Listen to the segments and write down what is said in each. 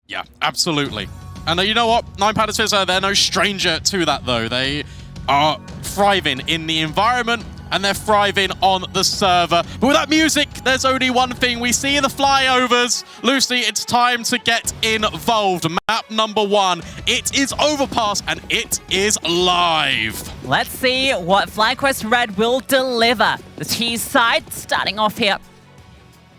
Yeah, absolutely. And you know what? Pandas, they're no stranger to that, though. They are thriving in the environment, and they're thriving on the server. But with that music, there's only one thing. We see the flyovers. Lucy, it's time to get involved. Map number 1. It is Overpass, and it is live. Let's see what FlyQuest Red will deliver. The T side starting off here.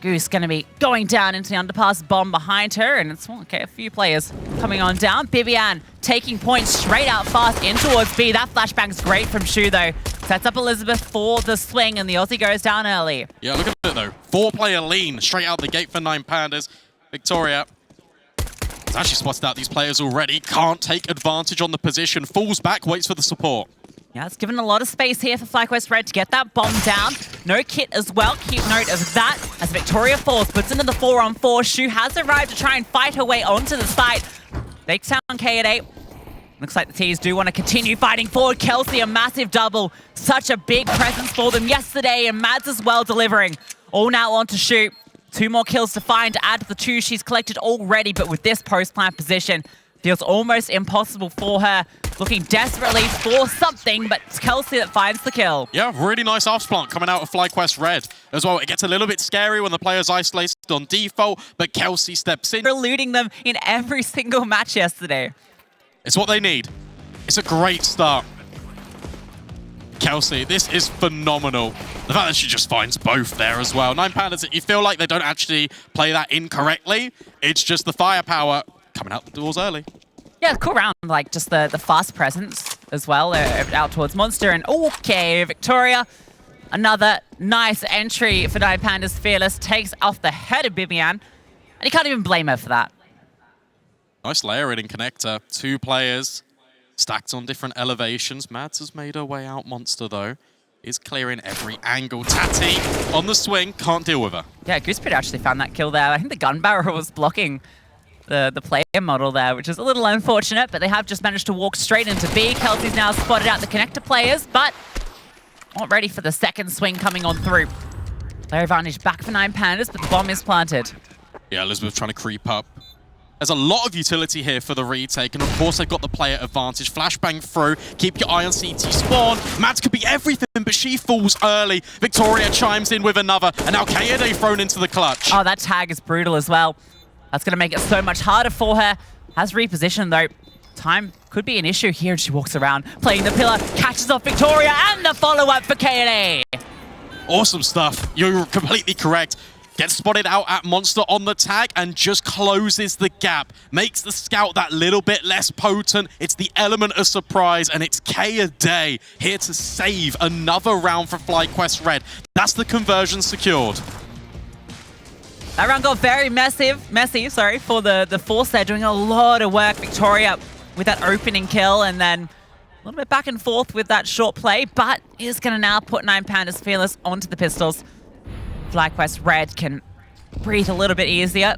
Goose going to be going down into the underpass, bomb behind her, and it's okay, a few players coming on down. BiBiAhn taking points straight out fast in towards B. That flashbang's great from Shu, though. Sets up Elizabeth for the swing, and the Aussie goes down early. Yeah, look at it, though. 4-player lean straight out the gate for Pandas. Victoria has actually spotted out these players already. Can't take advantage on the position. Falls back, waits for the support. Yeah, it's given a lot of space here for FlyQuest Red to get that bomb down. No kit as well. Keep note of that as Victoria falls, puts into the 4-on-4. Shu has arrived to try and fight her way onto the site. Takes down Kaoday. Looks like the T's do want to continue fighting forward. Kelsey, a massive double. Such a big presence for them yesterday, and Mads as well delivering. All now on to Shu. 2 more kills to find to add to the 2 she's collected already, but with this post-plant position, feels almost impossible for her. Looking desperately for something, but it's Kelsey that finds the kill. Yeah, really nice off plant coming out of FlyQuest Red as well. It gets a little bit scary when the player's isolated on default, but Kelsey steps in. Eluding them in every single match yesterday. It's what they need. It's a great start. Kelsey, this is phenomenal. The fact that she just finds both there as well. Pandas, you feel like they don't actually play that incorrectly. It's just the firepower coming out the doors early. Yeah, cool round, like just the fast presence as well, out towards Monster. And okay, Victoria, another nice entry for Pandas. Fearless takes off the head of BiBiAhn, and you can't even blame her for that. Nice layering in connector. 2 players stacked on different elevations. Mads has made her way out. Monster, though, is clearing every angle. Tati on the swing, can't deal with her. Yeah, Goosebreeder actually found that kill there. I think the gun barrel was blocking the player model there, which is a little unfortunate, but they have just managed to walk straight into B. Kelsey's now spotted out the connector players, but not ready for the second swing coming on through. Player advantage back for Pandas, but the bomb is planted. Yeah, Elizabeth trying to creep up. There's a lot of utility here for the retake, and of course they've got the player advantage. Flashbang through, keep your eye on CT spawn. Mads could be everything, but she falls early. Victoria chimes in with another, and now Kaoday thrown into the clutch. Oh, that tag is brutal as well. That's going to make it so much harder for her. Has repositioned, though. Time could be an issue here, and she walks around, playing the pillar, catches off Victoria, and the follow-up for Kaoday. Awesome stuff. You're completely correct. Gets spotted out at Monster on the tag and just closes the gap. Makes the scout that little bit less potent. It's the element of surprise, and it's Kaoday here to save another round for FlyQuest Red. That's the conversion secured. That round got very messy, for the Force there, doing a lot of work. Victoria with that opening kill, and then a little bit back and forth with that short play, but is going to now put Pandas Fearless onto the pistols. FlyQuest Red can breathe a little bit easier.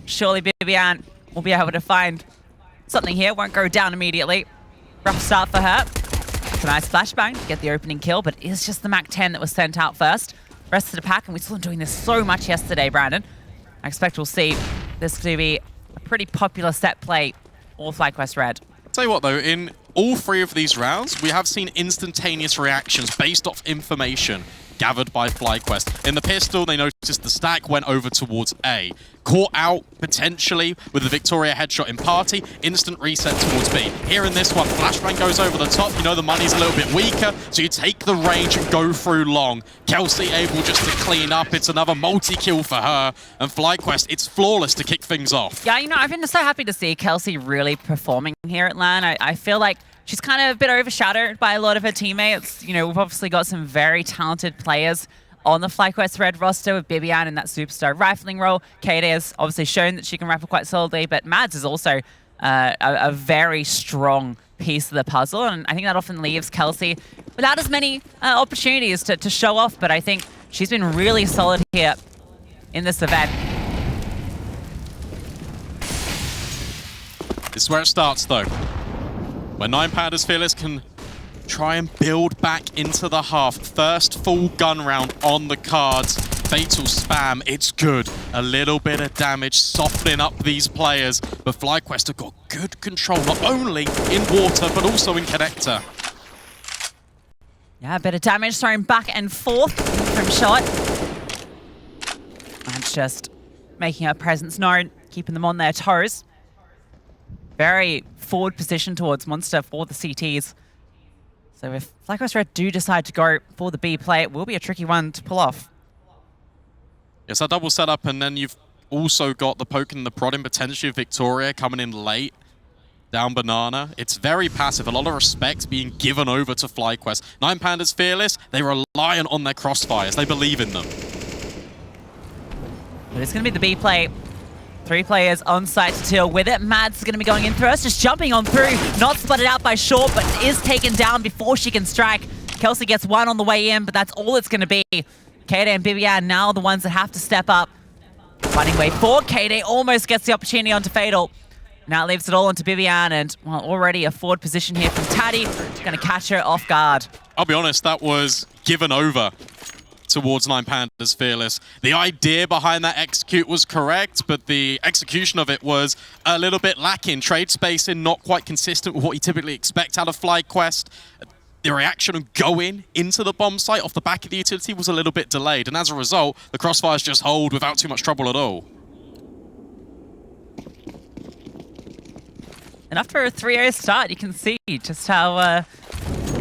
Surely BiBiAhn will be able to find something here. Won't go down immediately. Rough start for her. It's a nice flashbang to get the opening kill, but it is just the MAC-10 that was sent out first. Rest of the pack, and we saw them doing this so much yesterday, Brandon. I expect we'll see this to be a pretty popular set play for FlyQuest Red. Tell you what, though, in all 3 of these rounds, we have seen instantaneous reactions based off information gathered by FlyQuest. In the pistol, they noticed the stack went over towards A. Caught out, potentially, with the Victoria headshot in party, instant reset towards B. Here in this one, flashbang goes over the top. You know the money's a little bit weaker, so you take the range and go through long. Kelsey able just to clean up. It's another multi-kill for her. And FlyQuest, it's flawless to kick things off. Yeah, you know, I've been so happy to see Kelsey really performing here at LAN. I feel like she's kind of a bit overshadowed by a lot of her teammates. You know, we've obviously got some very talented players on the FlyQuest Red roster with BiBiAhn in that superstar rifling role. Kaoday has obviously shown that she can rifle quite solidly, but Mads is also a very strong piece of the puzzle, and I think that often leaves Kelsey without as many opportunities to show off, but I think she's been really solid here in this event. This is where it starts, though. Where Pandas Fearless can try and build back into the half. First full gun round on the cards. fatal spam. It's good. A little bit of damage, softening up these players. But FlyQuest have got good control, not only in water, but also in connector. Yeah, a bit of damage thrown back and forth from shot. And just making her presence known, keeping them on their toes. Very forward position towards Monster for the CTs. So if FlyQuest Red do decide to go for the B play, it will be a tricky one to pull off. Yes, that double setup, and then you've also got the poke and the prodding potentially of Victoria coming in late. Down banana. It's very passive. A lot of respect being given over to FlyQuest. 9Pandas fearless. They rely on their crossfires. They believe in them. But it's going to be the B play. 3 players on site to deal with it. Mads is going to be going in first, just jumping on through. Not spotted out by Short, but is taken down before she can strike. Kelsey gets one on the way in, but that's all it's going to be. Kaoday and BiBiAhn now the ones that have to step up. Finding way forward. Kaoday almost gets the opportunity onto Fatal. Now leaves it all onto BiBiAhn, and well, already a forward position here from Taddy. Going to catch her off guard. I'll be honest, that was given over towards 9Pandas fearless. The idea behind that execute was correct, but the execution of it was a little bit lacking. Trade spacing not quite consistent with what you typically expect out of FlyQuest. The reaction of going into the bomb site off the back of the utility was a little bit delayed, and as a result, the crossfires just hold without too much trouble at all. And after a 3-0 start, you can see just how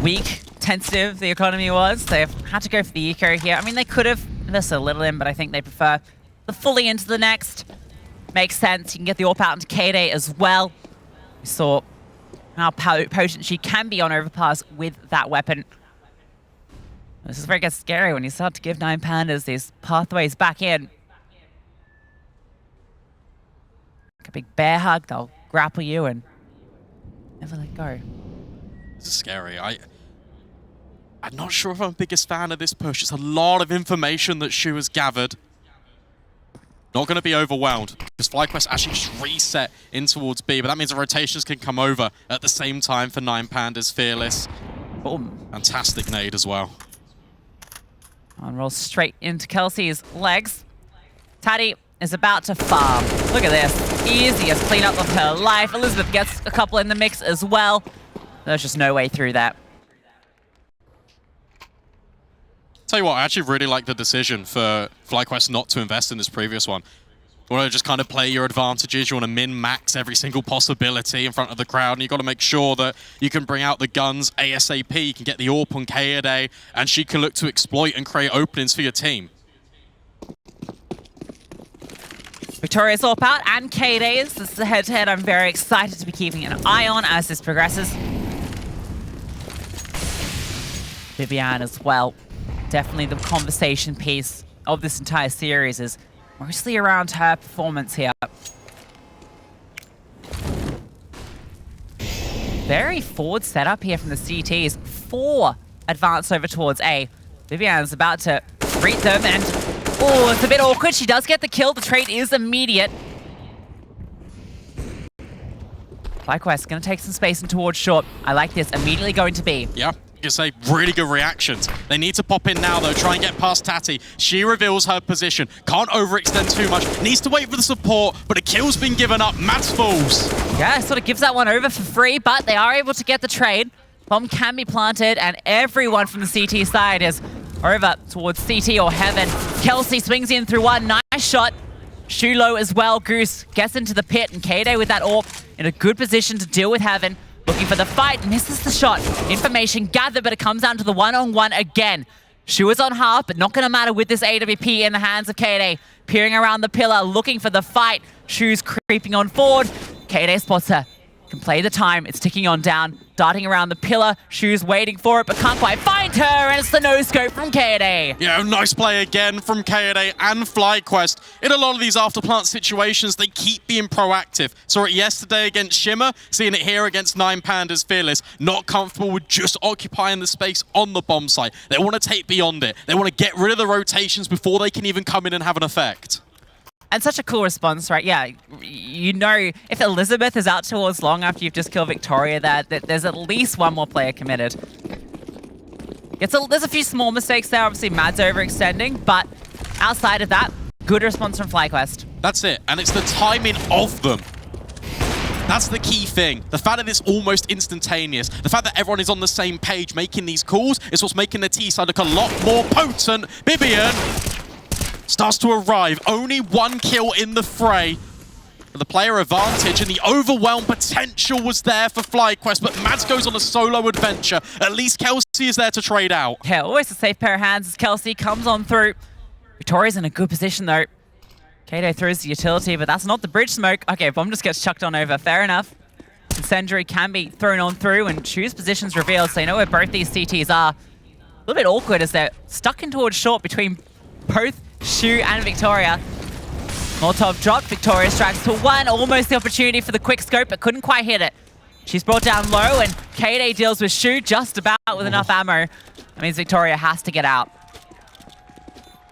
weak, tentative the economy was. They've had to go for the eco here. I mean, they could have this a little in, but I think they prefer the fully into the next. Makes sense. You can get the AWP out into Kaoday as well. We saw how potent she can be on Overpass with that weapon. This is where it gets scary when you start to give 9Pandas these pathways back in. Like a big bear hug, they'll grapple you and never let go. This is scary. I'm not sure if I'm the biggest fan of this push. It's a lot of information that Shu has gathered. Not going to be overwhelmed, because FlyQuest actually just reset in towards B, but that means the rotations can come over at the same time for 9Pandas fearless. Boom. Fantastic nade as well. And rolls straight into Kelsey's legs. Taddy is about to farm. Look at this. Easiest cleanup of her life. Elizabeth gets a couple in the mix as well. There's just no way through that. Tell you what, I actually really like the decision for FlyQuest not to invest in this previous one. You want to just kind of play your advantages. You want to min-max every single possibility in front of the crowd, and you've got to make sure that you can bring out the guns ASAP. You can get the AWP on Kaoday, and she can look to exploit and create openings for your team. Victoria's AWP out, and Kaoday's. This is a head-to-head I'm very excited to be keeping an eye on as this progresses. BiBiAhn as well. Definitely the conversation piece of this entire series is mostly around her performance here. Very forward setup here from the CTs. 4 advance over towards A. BiBiAhn's about to greet them, and oh, it's a bit awkward. She does get the kill. The trade is immediate. FlyQuest going to take some space and towards Short. I like this. Immediately going to B. Yeah. You say really good reactions. They need to pop in now though, try and get past Tati. She reveals her position. Can't overextend too much. Needs to wait for the support, but a kill's been given up. Mads falls. Yeah, sort of gives that one over for free, but they are able to get the trade. Bomb can be planted, and everyone from the CT side is over towards CT or Heaven. Kelsey swings in through one. Nice shot. Shulo as well. Goose gets into the pit, and Kaoday with that AWP in a good position to deal with Heaven. Looking for the fight, misses the shot. Information gathered, but it comes down to the one-on-one again. Shu is on half, but not going to matter with this AWP in the hands of Kaoday. Peering around the pillar, looking for the fight. Shu's creeping on forward. Kaoday spots her. Can play the time. It's ticking on down. Darting around the pillar. Shu's waiting for it, but can't quite find her, and it's the no-scope from Kaoday. Yeah, nice play again from Kaoday and FlyQuest. In a lot of these after-plant situations, they keep being proactive. Saw it yesterday against Shimmer, seeing it here against 9Pandas fearless. Not comfortable with just occupying the space on the bomb site. They want to take beyond it. They want to get rid of the rotations before they can even come in and have an effect. And such a cool response, right? Yeah, you know, if Elizabeth is out towards long after you've just killed Victoria, that there's at least one more player committed. There's a few small mistakes there. Obviously, Mads overextending, but outside of that, good response from FlyQuest. That's it, and it's the timing of them. That's the key thing. The fact that it's almost instantaneous, the fact that everyone is on the same page making these calls is what's making the T side look a lot more potent. BiBiAhn starts to arrive. Only 1 kill in the fray. The player advantage and the overwhelm potential was there for FlyQuest, but Mads goes on a solo adventure. At least Kelsey is there to trade out. Yeah, always a safe pair of hands as Kelsey comes on through. Victoria's in a good position though. Kaoday throws the utility, but that's not the bridge smoke. Okay, bomb just gets chucked on over. Fair enough. Incendiary can be thrown on through and choose positions revealed, so you know where both these CTs are. A little bit awkward as they're stuck in towards short between both Shu and Victoria. Molotov dropped, Victoria strikes to 1, almost the opportunity for the quick scope, but couldn't quite hit it. She's brought down low, and Kaoday deals with Shu just about with enough ammo. That means Victoria has to get out.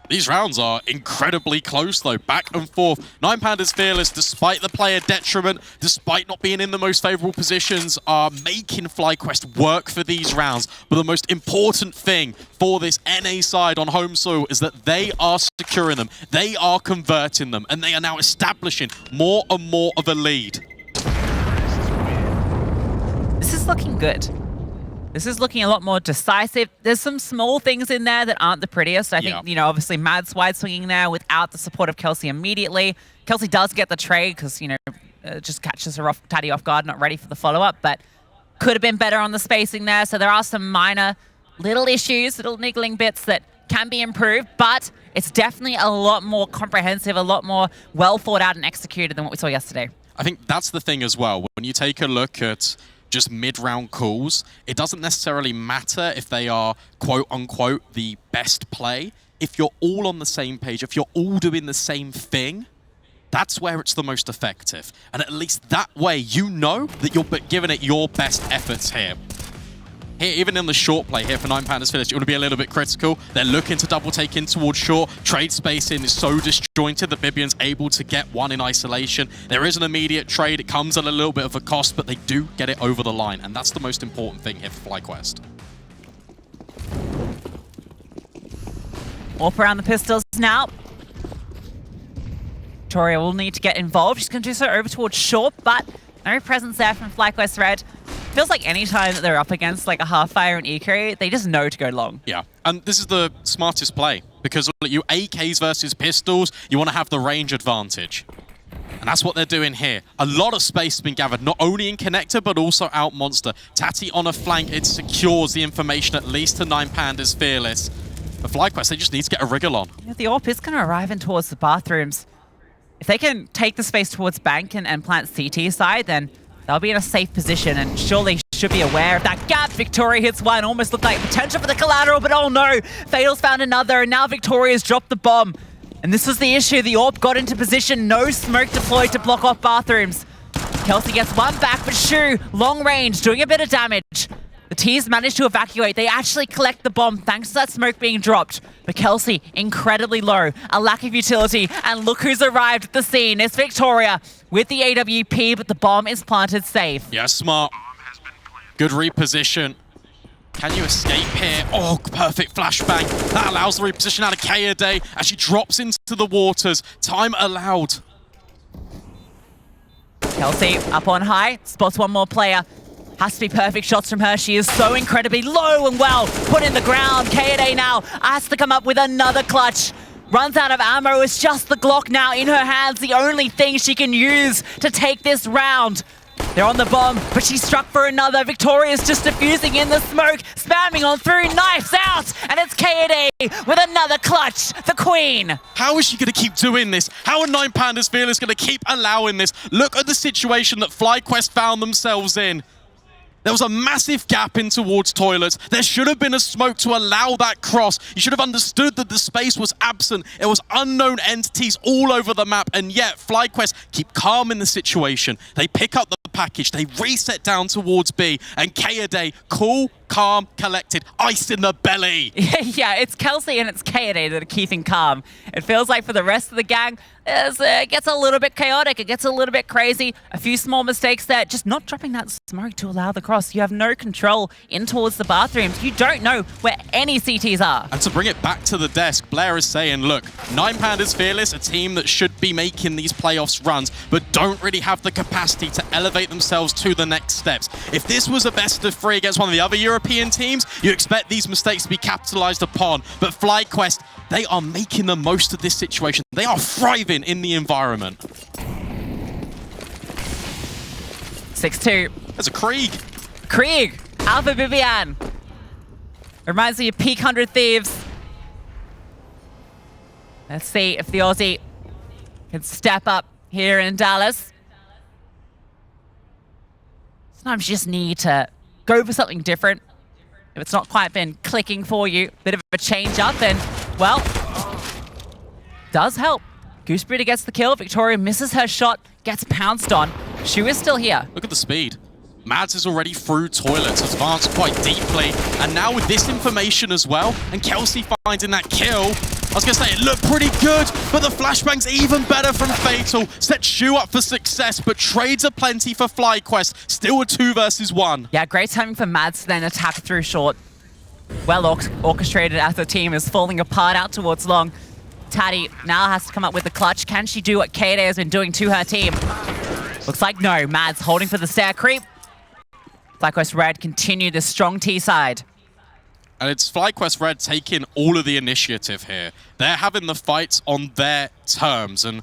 These rounds are incredibly close, though, back and forth. Pandas fearless, despite the player detriment, despite not being in the most favorable positions, are making FlyQuest work for these rounds. But the most important thing for this NA side on home soil is that they are securing them, they are converting them, and they are now establishing more and more of a lead. This is looking good. This is looking a lot more decisive. There's some small things in there that aren't the prettiest. I think, you know, obviously Mads wide swinging there without the support of Kelsey immediately. Kelsey does get the trade because, you know, just catches her off, Taddy off guard, not ready for the follow-up, but could have been better on the spacing there. So there are some minor little issues, little niggling bits that can be improved, but it's definitely a lot more comprehensive, a lot more well thought out and executed than what we saw yesterday. I think that's the thing as well. When you take a look at just mid-round calls, it doesn't necessarily matter if they are quote-unquote the best play. If you're all on the same page, if you're all doing the same thing, that's where it's the most effective. And at least that way, you know that you're giving it your best efforts here. Here, even in the short play here for Pandas finish, you want to be a little bit critical. They're looking to double take in towards short. Trade spacing is so disjointed that BiBiAhn's able to get one in isolation. There is an immediate trade. It comes at a little bit of a cost, but they do get it over the line. And that's the most important thing here for FlyQuest. Warp around the pistols now. Victoria will need to get involved. She's going to do so over towards short, but no presence there from FlyQuest Red. Feels like any time that they're up against like a half-fire and eco, they just know to go long. Yeah, and this is the smartest play because you AKs versus pistols, you want to have the range advantage. And that's what they're doing here. A lot of space has been gathered, not only in connector, but also out monster. Tati on a flank, it secures the information at least to Pandas fearless. But FlyQuest, they just need to get a wriggle on. Yeah, the AWP is going to arrive in towards the bathrooms. If they can take the space towards bank and plant CT side, then they'll be in a safe position and surely should be aware of that gap. Victoria hits one, almost looked like potential for the collateral, but oh no, Fatal's found another, and now Victoria's dropped the bomb. And this was the issue, the AWP got into position, no smoke deployed to block off bathrooms. Kelsey gets one back, but Shu, long range, doing a bit of damage. The T's managed to evacuate. They actually collect the bomb thanks to that smoke being dropped. But Kelsey, incredibly low, a lack of utility, and look who's arrived at the scene. It's Victoria with the AWP, but the bomb is planted safe. Yeah, smart. Good reposition. Can you escape here? Oh, perfect flashbang. That allows the reposition out of Kaoday as she drops into the waters. Time allowed. Kelsey up on high, spots one more player. Has to be perfect shots from her. She is so incredibly low and well put in the ground. Kaoday now has to come up with another clutch. Runs out of ammo. It's just the Glock now in her hands. The only thing she can use to take this round. They're on the bomb, but she struck for another. Victoria's just diffusing in the smoke, spamming on through, knives out, and it's Kaoday with another clutch, the queen. How is she going to keep doing this? How are Pandas fearless going to keep allowing this? Look at the situation that FlyQuest found themselves in. There was a massive gap in towards toilets. There should have been a smoke to allow that cross. You should have understood that the space was absent. It was unknown entities all over the map, and yet FlyQuest keep calm in the situation. They pick up the package, they reset down towards B, and Kaoday, cool, calm, collected, ice in the belly. Yeah, it's Kelsey and it's Kaoday that are keeping calm. It feels like for the rest of the gang, it gets a little bit chaotic. It gets a little bit crazy. A few small mistakes there. Just not dropping that smoke to allow the cross. You have no control in towards the bathrooms. You don't know where any CTs are. And to bring it back to the desk, Blair is saying, look, 9 Pandas Fearless, a team that should be making these playoffs runs, but don't really have the capacity to elevate themselves to the next steps. If this was a best of 3 against one of the other European teams, you expect these mistakes to be capitalized upon. But FlyQuest, they are making the most of this situation. They are thriving in the environment. 6-2. There's a Krieg. Krieg, Alpha BiBiAhn. Reminds me of Peak 100 Thieves. Let's see if the Aussie can step up here in Dallas. Sometimes you just need to go for something different. If it's not quite been clicking for you, bit of a change up, then, well, does help. Goosebreeder gets the kill. Victoria misses her shot, gets pounced on. Shu is still here. Look at the speed. Mads is already through toilets, advanced quite deeply, and now with this information as well, and Kelsey finding that kill, I was going to say it looked pretty good, but the flashbang's even better from Fatal. Sets Shu up for success, but trades are plenty for FlyQuest. Still a 2 versus 1. Yeah, great timing for Mads to then attack through short. Well orchestrated as the team is falling apart out towards long. Taddy now has to come up with the clutch. Can she do what Kaoday has been doing to her team? Looks like no. Mads holding for the stair creep. FlyQuest Red continue this strong T side. And it's FlyQuest Red taking all of the initiative here. They're having the fights on their terms. And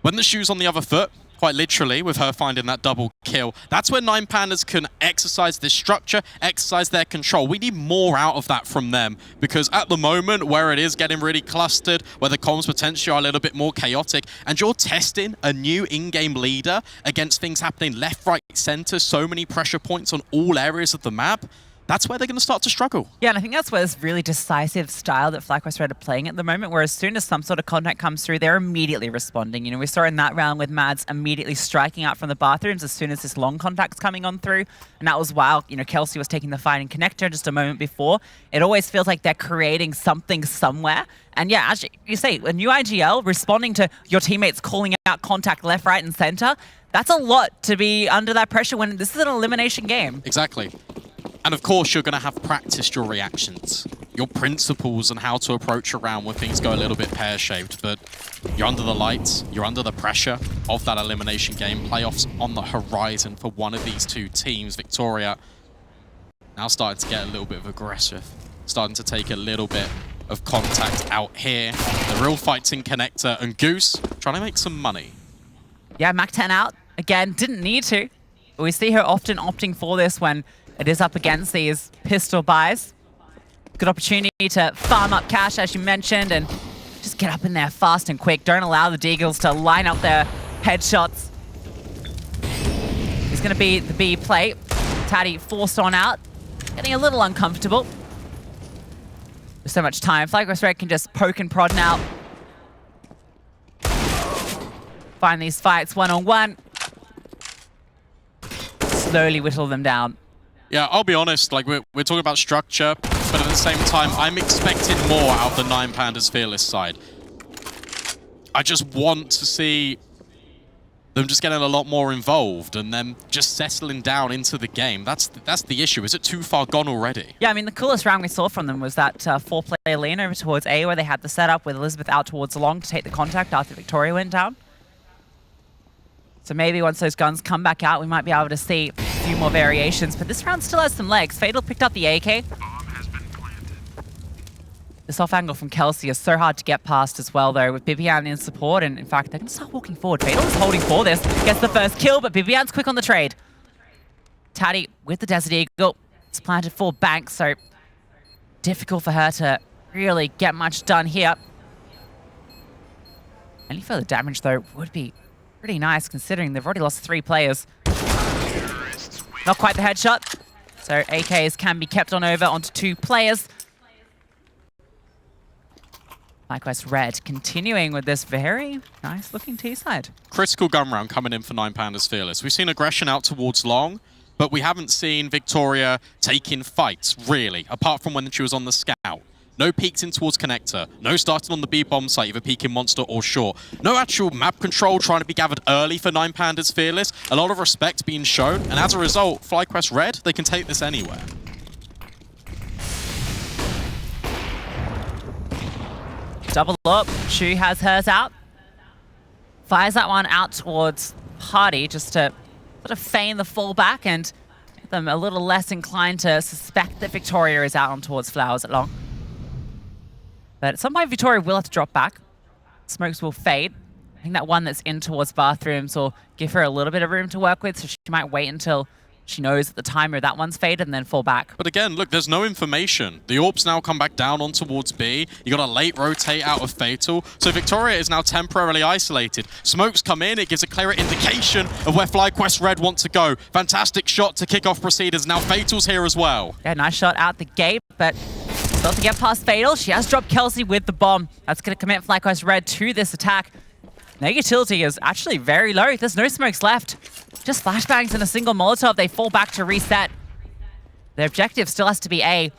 when the shoe's on the other foot, quite literally, with her finding that double kill, that's where 9 Pandas can exercise this structure, exercise their control. We need more out of that from them, because at the moment, where it is getting really clustered, where the comms potentially are a little bit more chaotic, and you're testing a new in-game leader against things happening left, right, center, so many pressure points on all areas of the map, that's where they're going to start to struggle. Yeah, and I think that's where this really decisive style that FlyQuest Red are playing at the moment, where as soon as some sort of contact comes through, they're immediately responding. You know, we saw in that round with Mads immediately striking out from the bathrooms as soon as this long contact's coming on through. And that was while, you know, Kelsey was taking the fighting connector just a moment before. It always feels like they're creating something somewhere. And yeah, as you say, a new IGL responding to your teammates calling out contact left, right, and center, that's a lot to be under that pressure when this is an elimination game. Exactly. And of course, you're going to have practiced your reactions, your principles, and how to approach a round when things go a little bit pear-shaped. But you're under the lights, you're under the pressure of that elimination game. Playoffs on the horizon for one of these two teams. Victoria now starting to get a little bit of aggressive, starting to take a little bit of contact out here. The real fight's in connector, and Goose trying to make some money. Yeah, Mac 10 out. Again, didn't need to. But we see her often opting for this when it is up against these pistol buys. Good opportunity to farm up cash, as you mentioned, and just get up in there fast and quick. Don't allow the Deagles to line up their headshots. It's going to be the B play. Taddy forced on out, getting a little uncomfortable. There's so much time. FlyQuest Red can just poke and prod now. Find these fights one-on-one. Slowly whittle them down. Yeah, I'll be honest, like we're talking about structure, but at the same time, I'm expecting more out of the 9 Pandas Fearless side. I just want to see them just getting a lot more involved and them just settling down into the game. That's the issue. Is it too far gone already? Yeah, I mean, the coolest round we saw from them was that 4-player lane over towards A, where they had the setup with Elizabeth out towards long to take the contact after Victoria went down. So maybe once those guns come back out, we might be able to see a few more variations. But this round still has some legs. Fatal picked up the AK. This off angle from Kelsey is so hard to get past as well, though, with BiBiAhn in support. And in fact, they're going to start walking forward. Fatal is holding for this. Gets the first kill, but BiBiAhn's quick on the trade. Taddy with the Desert Eagle. It's planted for Bank, so difficult for her to really get much done here. Any further damage, though, would be pretty nice, considering they've already lost 3 players. Not quite the headshot. So AKs can be kept on over onto 2 players. FlyQuest Red continuing with this very nice looking T-side. Critical gun round coming in for 9 Pandas Fearless. We've seen aggression out towards long. but we haven't seen Victoria taking fights, really, apart from when she was on the scout. No peeks in towards connector. No starting on the B-bomb site, either peeking monster or short. No actual map control trying to be gathered early for 9 Pandas Fearless. A lot of respect being shown, and as a result, FlyQuest Red, they can take this anywhere. Double up. Shu has hers out. Fires that one out towards Party just to sort of feign the fallback and get them a little less inclined to suspect that Victoria is out on towards Flowers at long. But at some point, Victoria will have to drop back. Smokes will fade. I think that one that's in towards bathrooms will give her a little bit of room to work with, so she might wait until she knows that the timer of that one's faded and then fall back. But again, look, there's no information. The Orbs now come back down on towards B. You got a late rotate out of Fatal. So Victoria is now temporarily isolated. Smokes come in. It gives a clearer indication of where FlyQuest Red want to go. Fantastic shot to kick off Proceeders. Now Fatal's here as well. Yeah, nice shot out the gate, but still to get past Fatal. She has dropped Kelsey with the bomb. That's going to commit FlyQuest Red to this attack. Their utility is actually very low. There's no smokes left. Just flashbangs and a single Molotov. They fall back to reset. Their objective still has to be A.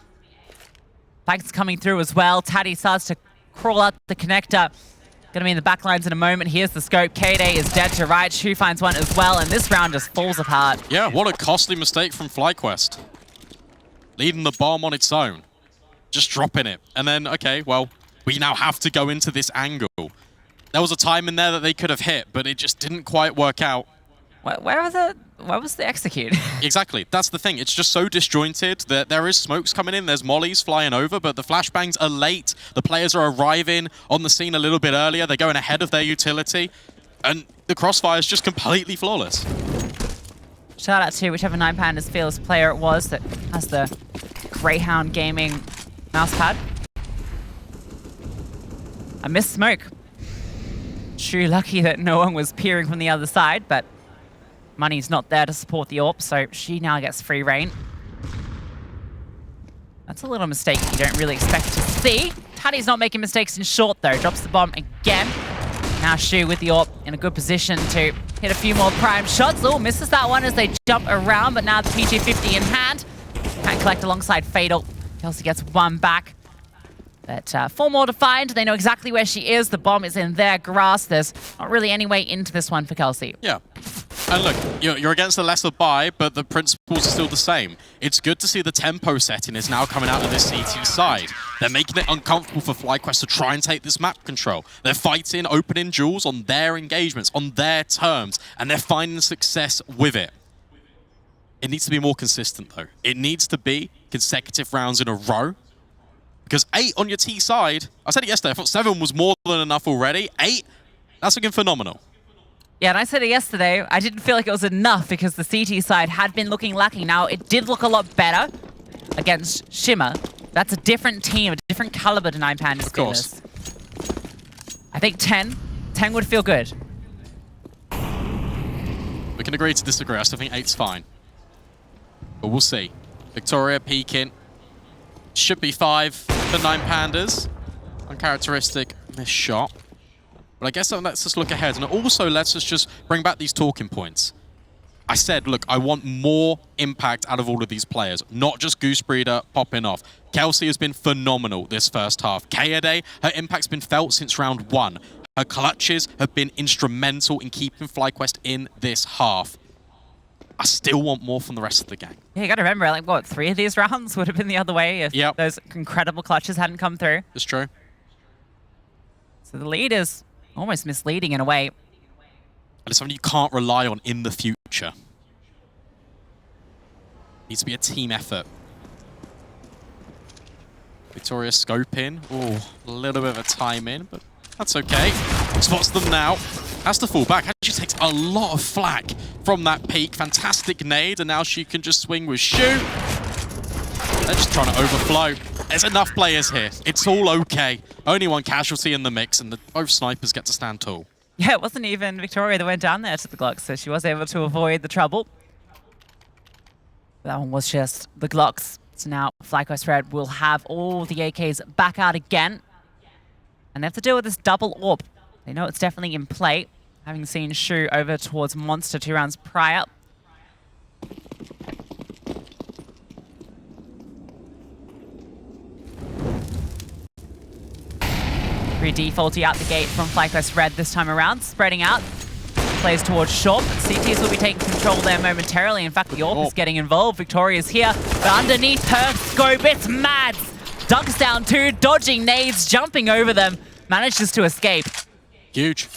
Flags coming through as well. Taddy starts to crawl out the connector. Gonna be in the back lines in a moment. Here's the scope. Kaoday is dead to right. Shu finds one as well, and this round just falls apart. Yeah, what a costly mistake from FlyQuest. Leading the bomb on its own. Just dropping it. And then, okay, well, we now have to go into this angle. There was a time in there that they could have hit, but it just didn't quite work out. Where was the execute? Exactly. That's the thing. It's just so disjointed that there is smokes coming in. There's mollies flying over, but the flashbangs are late. The players are arriving on the scene a little bit earlier. They're going ahead of their utility. And the crossfire is just completely flawless. Shout out to whichever 9 Pandas Fearless player it was that has the Greyhound Gaming mousepad. I missed smoke. Shu lucky that no one was peering from the other side, but money's not there to support the AWP, so she now gets free reign. That's a little mistake you don't really expect to see. Taddy's not making mistakes in short, though. Drops the bomb again. Now Shu with the AWP in a good position to hit a few more prime shots. Oh, misses that one as they jump around, but now the PG-50 in hand. Can't collect alongside Fatal. Kelsey gets one back. But 4 more to find. They know exactly where she is. The bomb is in their grasp. There's not really any way into this one for Kelsey. Yeah. And look, you're against the lesser buy, but the principles are still the same. It's good to see the tempo setting is now coming out of this CT side. They're making it uncomfortable for FlyQuest to try and take this map control. They're fighting, opening duels on their engagements, on their terms, and they're finding success with it. It needs to be more consistent, though. It needs to be consecutive rounds in a row. Because 8 on your T side, I said it yesterday, I thought 7 was more than enough already. 8, that's looking phenomenal. Yeah, and I said it yesterday, I didn't feel like it was enough because the CT side had been looking lacking. Now, it did look a lot better against Shimmer. That's a different team, a different caliber to 9 Pandas. Of course. I think 10 would feel good. We can agree to disagree. I still think 8's fine. But we'll see. Victoria peeking. Should be 5 for 9 Pandas. Uncharacteristic missed shot. But I guess that lets us look ahead, and it also lets us just bring back these talking points. I said, look, I want more impact out of all of these players, not just Goosebreeder popping off. Kelsey has been phenomenal this first half. Kaoday, her impact's been felt since round 1. Her clutches have been instrumental in keeping FlyQuest in this half. I still want more from the rest of the gang. Yeah, you got to remember, like, what, 3 of these rounds would have been the other way if those incredible clutches hadn't come through. It's true. So the lead is almost misleading in a way. And it's something you can't rely on in the future. It needs to be a team effort. Victoria scoping. Oh, a little bit of a time in, but that's okay. Spots them now. Has to fall back. She takes a lot of flack from that peak. Fantastic nade, and now she can just swing with Shu. They're just trying to overflow. There's enough players here. It's all okay. Only one casualty in the mix, and both snipers get to stand tall. Yeah, it wasn't even Victoria that went down there to the Glocks, so she was able to avoid the trouble. That one was just the Glocks. So now FlyQuest Red will have all the AKs back out again. And they have to deal with this double AWP. They know it's definitely in play, having seen Shu over towards Monster 2 rounds prior. very defaulty out the gate from FlyQuest Red this time around, spreading out. Plays towards short, but CTS will be taking control there momentarily. In fact, the AWP is getting involved. Victoria's here, but underneath her scope, it's Mads. Dunks down two, dodging nades, jumping over them, manages to escape. Huge.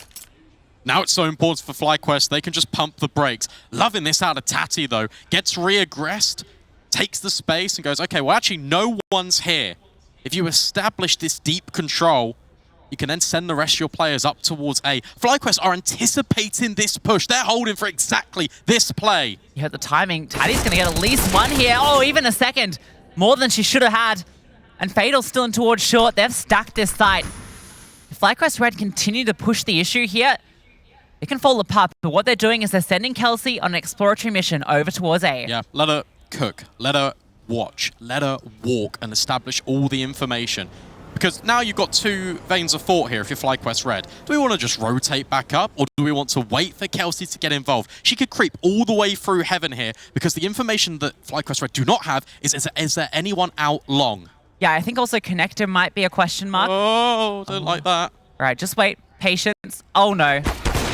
Now it's so important for FlyQuest, they can just pump the brakes. Loving this out of Tati, though. Gets re-aggressed, takes the space, and goes, okay, well, actually, no one's here. If you establish this deep control, you can then send the rest of your players up towards A. FlyQuest are anticipating this push. They're holding for exactly this play. You heard the timing. Tati's going to get at least one here. Oh, even a second. More than she should have had. And Fatal's still in towards short. They've stacked this site. If FlyQuest Red continue to push the issue here, it can fall apart. But what they're doing is they're sending Kelsey on an exploratory mission over towards A. Yeah, let her cook. Let her watch. Let her walk and establish all the information. Because now you've got two veins of thought here if you're FlyQuest Red. Do we want to just rotate back up, or do we want to wait for Kelsey to get involved? She could creep all the way through heaven here, because the information that FlyQuest Red do not have is there anyone out long? Yeah, I think also connector might be a question mark. Oh, don't like that. All right, just wait. Patience. Oh, no.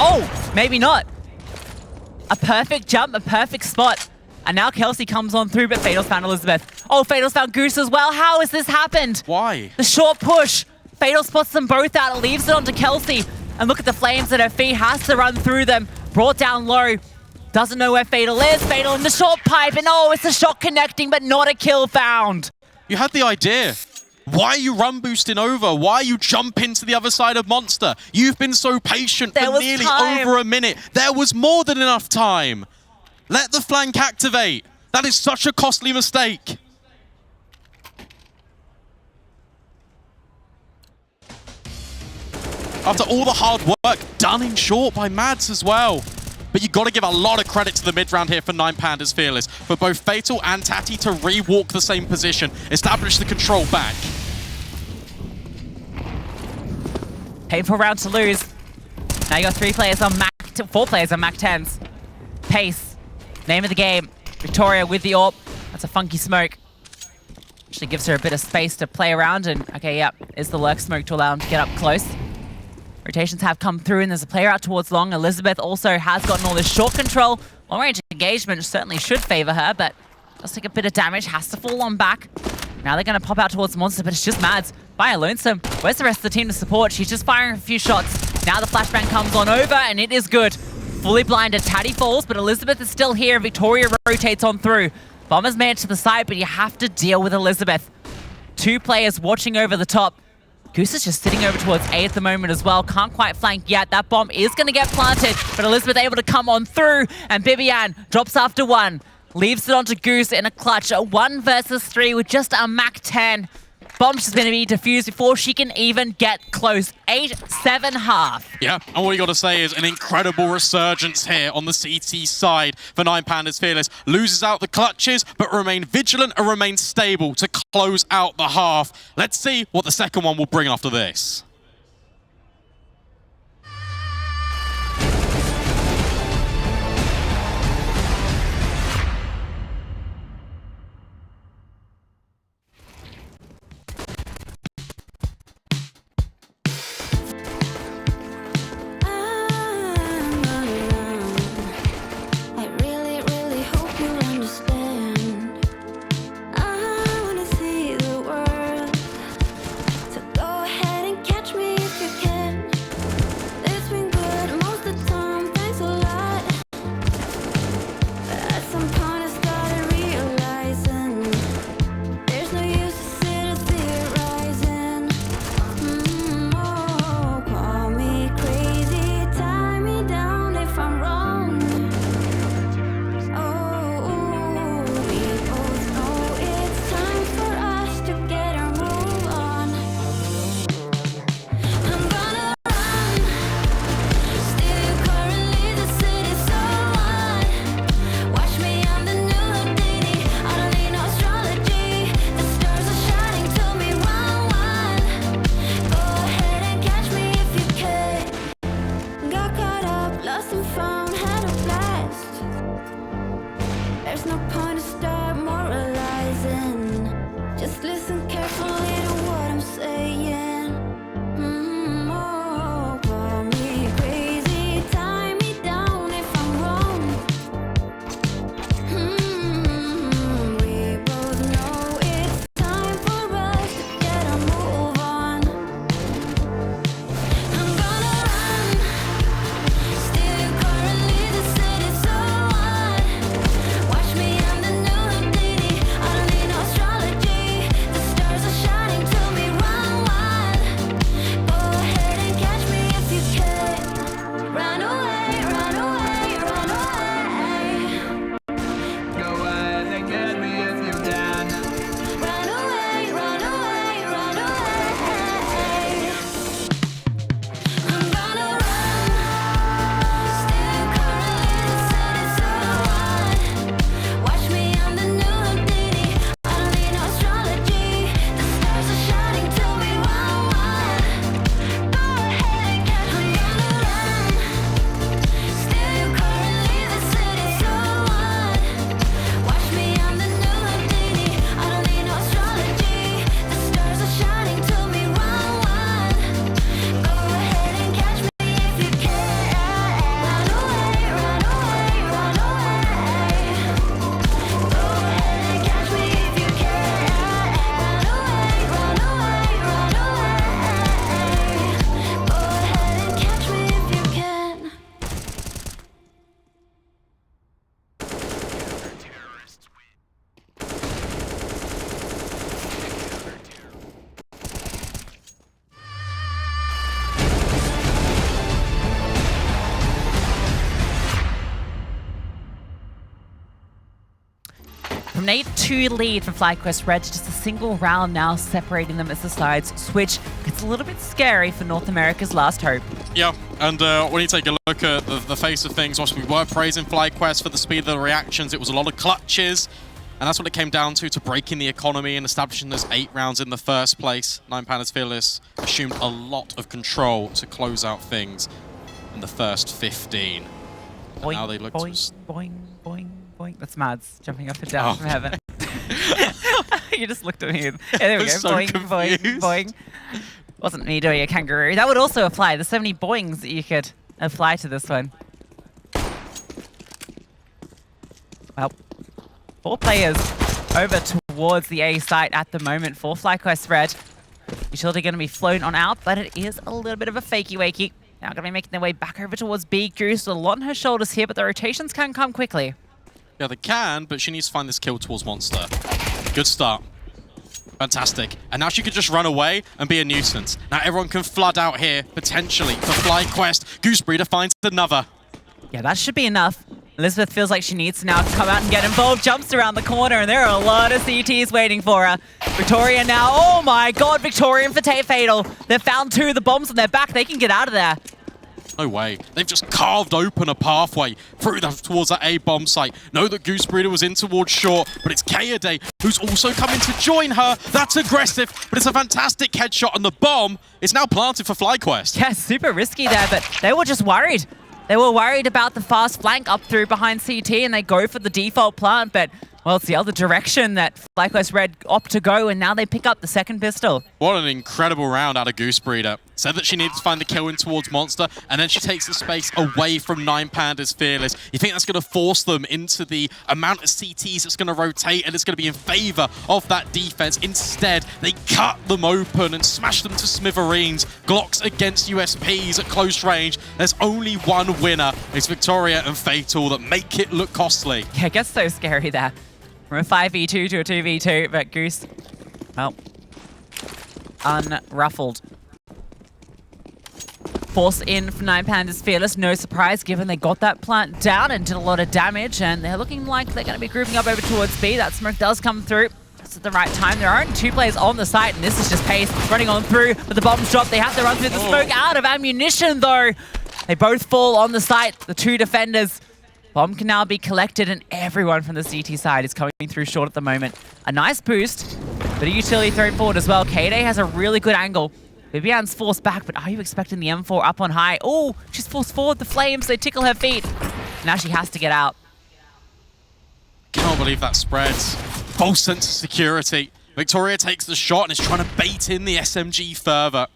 Oh, maybe not. A perfect jump, a perfect spot. And now Kelsey comes on through, but Fatal's found Elizabeth. Oh, Fatal's found Goose as well. How has this happened? Why? The short push. Fatal spots them both out. It leaves it onto Kelsey. And look at the flames at her feet. Has to run through them. Brought down low. Doesn't know where Fatal is. Fatal in the short pipe. And oh, it's a shot connecting, but not a kill found. You had the idea. Why are you run boosting over? Why are you jumping to the other side of Monster? You've been so patient for nearly over a minute. There was more than enough time. Let the flank activate. That is such a costly mistake. After all the hard work done in short by Mads as well. But you've got to give a lot of credit to the mid-round here for 9 Pandas Fearless. For both Fatal and Tati to re-walk the same position, establish the control back. Painful round to lose. Now you got 4 players on Mac 10s. Pace. Name of the game. Victoria with the AWP. That's a funky smoke. Actually gives her a bit of space to play around, and okay, yeah, is the lurk smoke to allow him to get up close. Rotations have come through, and there's a player out towards long. Elizabeth also has gotten all this short control. Long-range engagement certainly should favor her, but does take a bit of damage, has to fall on back. Now they're going to pop out towards Monster, but it's just Mads by a lonesome. Where's the rest of the team to support? She's just firing a few shots. Now the flashbang comes on over, and it is good. Fully blinded, Tati falls, but Elizabeth is still here. Victoria rotates on through. Bomber's made it to the side, but you have to deal with Elizabeth. 2 players watching over the top. Goose is just sitting over towards A at the moment as well. Can't quite flank yet. That bomb is going to get planted, but Elizabeth able to come on through, and BiBiAhn drops after 1. Leaves it onto Goose in a clutch. A 1 versus 3 with just a Mac 10. Bomb's just going to be defused before she can even get close. 8-7-1/2. Yeah, and all you got to say is an incredible resurgence here on the CT side for 9 Pandas Fearless. Loses out the clutches, but remain vigilant and remain stable to close out the half. Let's see what the second one will bring after this. An 8-2 lead for FlyQuest Red, just a single round now separating them as the sides switch. It's a little bit scary for North America's last hope. Yeah, and when you take a look at the face of things, whilst we were praising FlyQuest for the speed of the reactions, it was a lot of clutches, and that's what it came down to breaking the economy and establishing those 8 rounds in the first place. Pandas Fearless assumed a lot of control to close out things in the first 15. And Boing, now they look boing, to... boing, boing, boing. That's Mads jumping up and down from heaven. You just looked at me. Yeah, there we go. So boing, confused. boing, boing. Wasn't me doing a kangaroo. That would also apply. There's so many boings that you could apply to this one. Well, 4 players over towards the A site at the moment for FlyQuest Red. Utility going to be flown on out, but it is a little bit of a fakey-wakey. Now going to be making their way back over towards B. Goose with a lot on her shoulders here, but the rotations can come quickly. Yeah, they can, but she needs to find this kill towards Monster. Good start. Fantastic. And now she could just run away and be a nuisance. Now everyone can flood out here, potentially, for FlyQuest. Goosebreeder finds another. Yeah, that should be enough. Elizabeth feels like she needs to now come out and get involved. Jumps around the corner, and there are a lot of CTs waiting for her. Victoria now. Oh my god, Victorian for Fatal. They've found 2 of the bombs on their back. They can get out of there. No way. They've just carved open a pathway through towards that A-bomb site. Know that Goosebreeder was in towards short, but it's Kaoday who's also coming to join her. That's aggressive, but it's a fantastic headshot, and the bomb is now planted for FlyQuest. Yeah, super risky there, but they were just worried. They were worried about the fast flank up through behind CT, and they go for the default plant, but, well, it's the other direction that FlyQuest Red opt to go, and now they pick up the second pistol. What an incredible round out of Goosebreeder. Said that she needed to find the kill in towards Monster, and then she takes the space away from Pandas Fearless. You think that's going to force them into the amount of CTs that's going to rotate, and it's going to be in favor of that defense. Instead, they cut them open and smash them to smithereens. Glocks against USPs at close range. There's only one winner. It's Victoria and Fatal that make it look costly. Yeah, it gets so scary there. From a 5v2 to a 2v2, but Goose, well, unruffled. Force in from Pandas Fearless, no surprise given they got that plant down and did a lot of damage, and they're looking like they're going to be grouping up over towards B. That smoke does come through just at the right time. There are only 2 players on the site, and this is just pace running on through, but the bomb's dropped. They have to run through the smoke. Out of ammunition though. They both fall on the site, the 2 defenders. Bomb can now be collected, and everyone from the CT side is coming through short at the moment. A nice boost, but a utility thrown forward as well. Kaoday has a really good angle. BiBiAhn's forced back, but are you expecting the M4 up on high? Oh, she's forced forward. The flames, they tickle her feet. Now she has to get out. Can't believe that spreads. False sense of security. Victoria takes the shot and is trying to bait in the SMG further.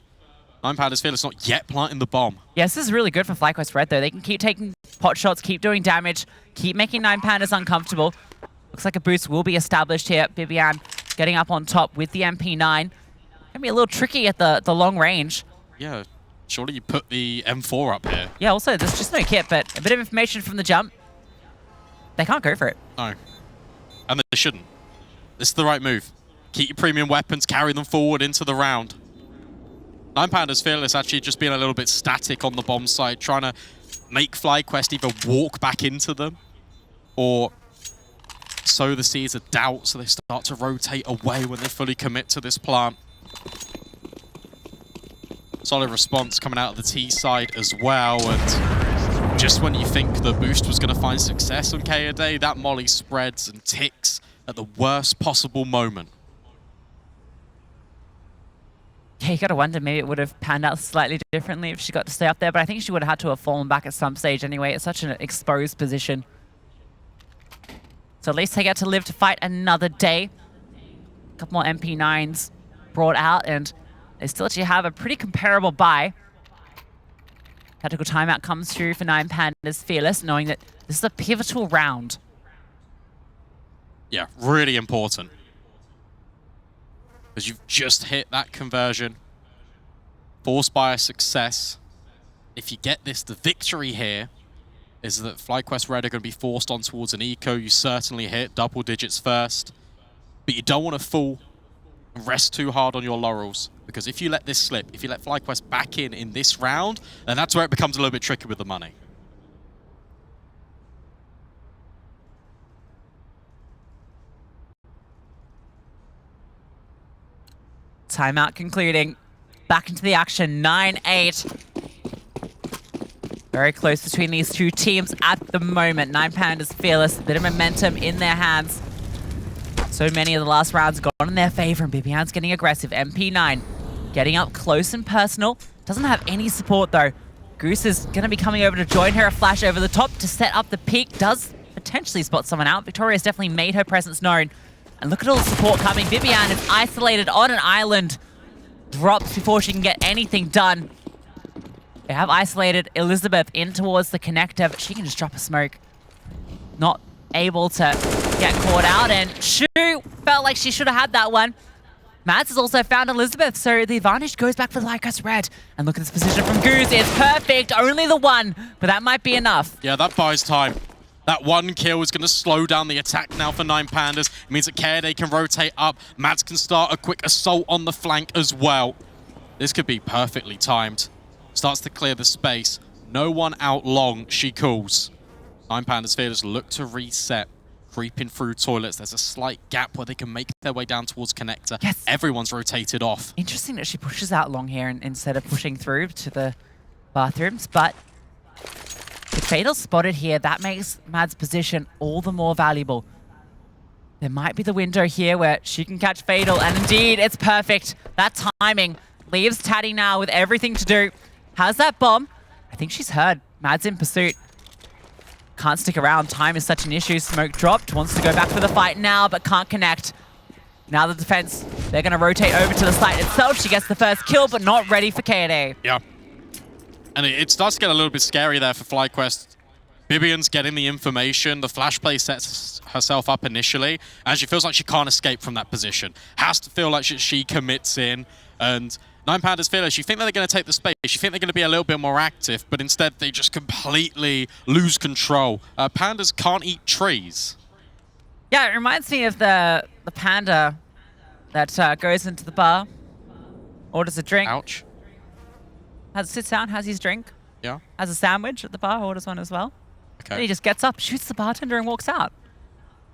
Pandas Fearless not yet planting the bomb. Yes, this is really good for FlyQuest Red, though. They can keep taking pot shots, keep doing damage, keep making Pandas uncomfortable. Looks like a boost will be established here. BiBiAhn getting up on top with the MP9. Gonna be a little tricky at the long range. Yeah, surely you put the M4 up here. Yeah, also, there's just no kit, but a bit of information from the jump. They can't go for it. No. And they shouldn't. This is the right move. Keep your premium weapons, carry them forward into the round. Pandas Fearless actually just being a little bit static on the bomb site, trying to make FlyQuest either walk back into them or sow the seeds of doubt so they start to rotate away when they fully commit to this plant. Solid response coming out of the T side as well, and just when you think the boost was going to find success on Kaoday, that molly spreads and ticks at the worst possible moment. Yeah, you gotta wonder, maybe it would have panned out slightly differently if she got to stay up there, but I think she would have had to have fallen back at some stage anyway. It's such an exposed position. So at least they get to live to fight another day. A couple more MP9s brought out, and they still actually have a pretty comparable buy. Tactical timeout comes through for Pandas Fearless, knowing that this is a pivotal round. Yeah, really important. Because you've just hit that conversion. Forced by a success. If you get this, the victory here is that FlyQuest Red are going to be forced on towards an eco. You certainly hit double digits first. But you don't want to fall and rest too hard on your laurels. Because if you let this slip, if you let FlyQuest back in this round, then that's where it becomes a little bit tricky with the money. Timeout concluding. Back into the action, 9-8. Very close between these two teams at the moment. 9 Pandas fearless, a bit of momentum in their hands. So many of the last rounds gone in their favor, and BiBiAhn's getting aggressive. MP9 getting up close and personal. Doesn't have any support though. Goose is going to be coming over to join her. A flash over the top to set up the peak. Does potentially spot someone out. Victoria's definitely made her presence known. And look at all the support coming. BiBiAhn is isolated on an island. Drops before she can get anything done. They have isolated Elizabeth in towards the connector, but she can just drop a smoke. Not able to get caught out, and Shu felt like she should have had that one. Mads has also found Elizabeth, so the advantage goes back for FlyQuest Red. And look at this position from Goose. It's perfect, only the one, but that might be enough. Yeah, that buys time. That one kill is going to slow down the attack now for 9 Pandas. It means that Kaoday can rotate up. Mads can start a quick assault on the flank as well. This could be perfectly timed. Starts to clear the space. No one out long, she calls. 9 Pandas fearless look to reset. Creeping through toilets. There's a slight gap where they can make their way down towards connector. Yes. Everyone's rotated off. Interesting that she pushes out long here instead of pushing through to the bathrooms, but with Fatal spotted here, that makes Mad's position all the more valuable. There might be the window here where she can catch Fatal, and indeed, it's perfect. That timing leaves Taddy now with everything to do. Has that bomb? I think she's heard. Mad's in pursuit. Can't stick around. Time is such an issue. Smoke dropped. Wants to go back for the fight now, but can't connect. Now the defense, they're going to rotate over to the site itself. She gets the first kill, but not ready for Kaoday. Yeah. And it starts to get a little bit scary there for FlyQuest. BiBiAhn's getting the information. The flash play sets herself up initially, and she feels like she can't escape from that position. Has to feel like she commits in, and 9 Pandas fearless, you think that they're going to take the space, you think they're going to be a little bit more active, but instead they just completely lose control. Pandas can't eat trees. Yeah, it reminds me of the panda that goes into the bar, orders a drink. Ouch. Sits down, has his drink. Yeah. Has a sandwich at the bar, orders one as well. Okay. Then he just gets up, shoots the bartender, and walks out.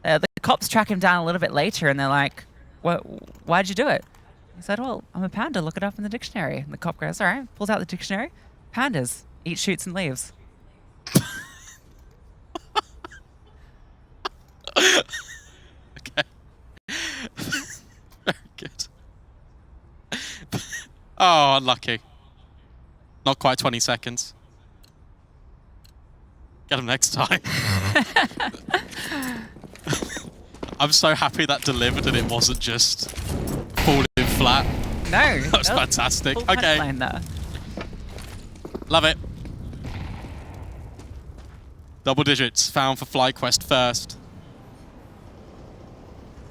The cops track him down a little bit later, and they're like, why'd you do it? He said, well, I'm a panda, look it up in the dictionary. And the cop goes, all right, pulls out the dictionary. Pandas eat, shoots, and leaves. Okay. Very good. Oh, unlucky. Not quite 20 seconds. Get him next time. I'm so happy that delivered and it wasn't just falling flat. No. That was fantastic. Okay. There. Love it. Double digits found for FlyQuest first.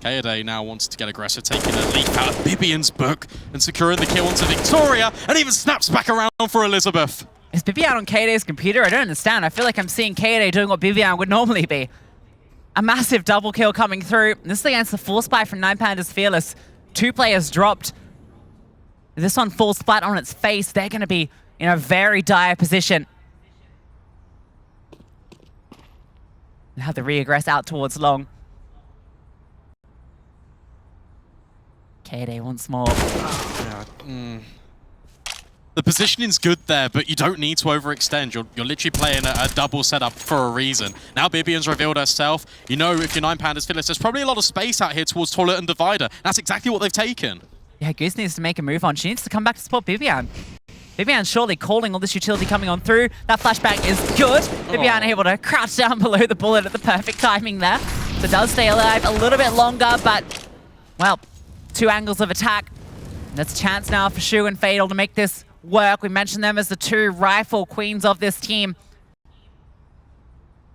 Kaoday now wants to get aggressive, taking a leap out of BiBiAhn's book and securing the kill onto Victoria, and even snaps back around for Elizabeth. Is BiBiAhn on Kaoday's computer? I don't understand. I feel like I'm seeing Kaoday doing what BiBiAhn would normally be. A massive double kill coming through. This is against the full spy from 9 Pandas Fearless. 2 players dropped. If this one falls flat on its face, they're going to be in a very dire position. They'll have to re-aggress out towards long. Kaoday once more. Yeah. The positioning's good there, but you don't need to overextend. You're literally playing a double setup for a reason. Now BiBiAhn's revealed herself. You know, if you're 9 Pandas Fearless, there's probably a lot of space out here towards Toilet and Divider. That's exactly what they've taken. Yeah, Goose needs to make a move on. She needs to come back to support BiBiAhn. BiBiAhn's surely calling all this utility coming on through. That flashback is good. BiBiAhn able to crouch down below the bullet at the perfect timing there. So it does stay alive a little bit longer, but, well, 2 angles of attack. That's a chance now for Shu and Fatal to make this work. We mentioned them as the 2 rifle queens of this team.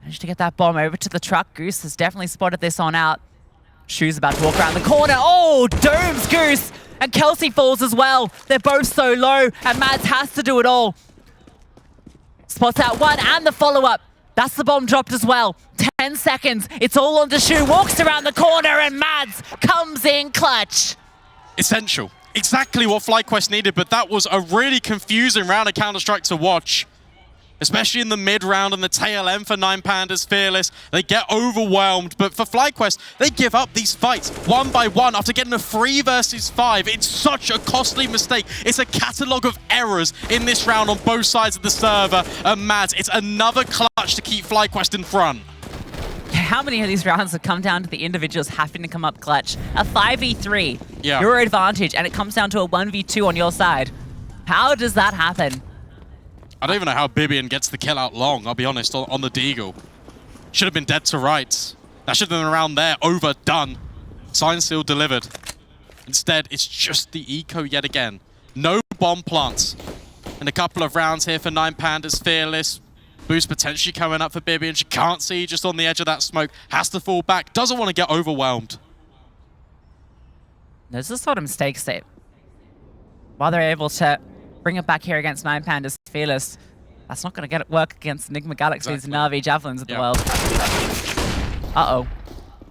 Managed to get that bomb over to the truck. Goose has definitely spotted this on out. Shu's about to walk around the corner. Oh, dooms Goose! And Kelsey falls as well. They're both so low, and Mads has to do it all. Spots out one and the follow-up. That's the bomb dropped as well. 10 seconds. It's all on to Shu. Walks around the corner, and Mads comes in clutch. Essential. Exactly what FlyQuest needed, but that was a really confusing round of Counter-Strike to watch. especially in the mid-round and the tail end for 9Pandas Fearless. They get overwhelmed, but for FlyQuest, they give up these fights one by one after getting a 3 versus 5. It's such a costly mistake. It's a catalogue of errors in this round on both sides of the server. And Mads, it's another clutch to keep FlyQuest in front. How many of these rounds have come down to the individuals having to come up clutch? A 5v3, yeah. Your advantage, and it comes down to a 1v2 on your side. How does that happen? I don't even know how BiBiAhn gets the kill out long, I'll be honest, on the Deagle. Should have been dead to rights. That should have been around there, over, done. Sign seal delivered. Instead, it's just the eco yet again. No bomb plants. And a couple of rounds here for 9Pandas Fearless. Boost potentially coming up for BiBiAhn. She can't see, just on the edge of that smoke. Has to fall back, doesn't want to get overwhelmed. Those are sort of mistakes that, while they're able to bring it back here against 9Pandas Fearless, that's not going to work against Enigma Galaxies and Na'Vi Javelins of the world. Uh-oh.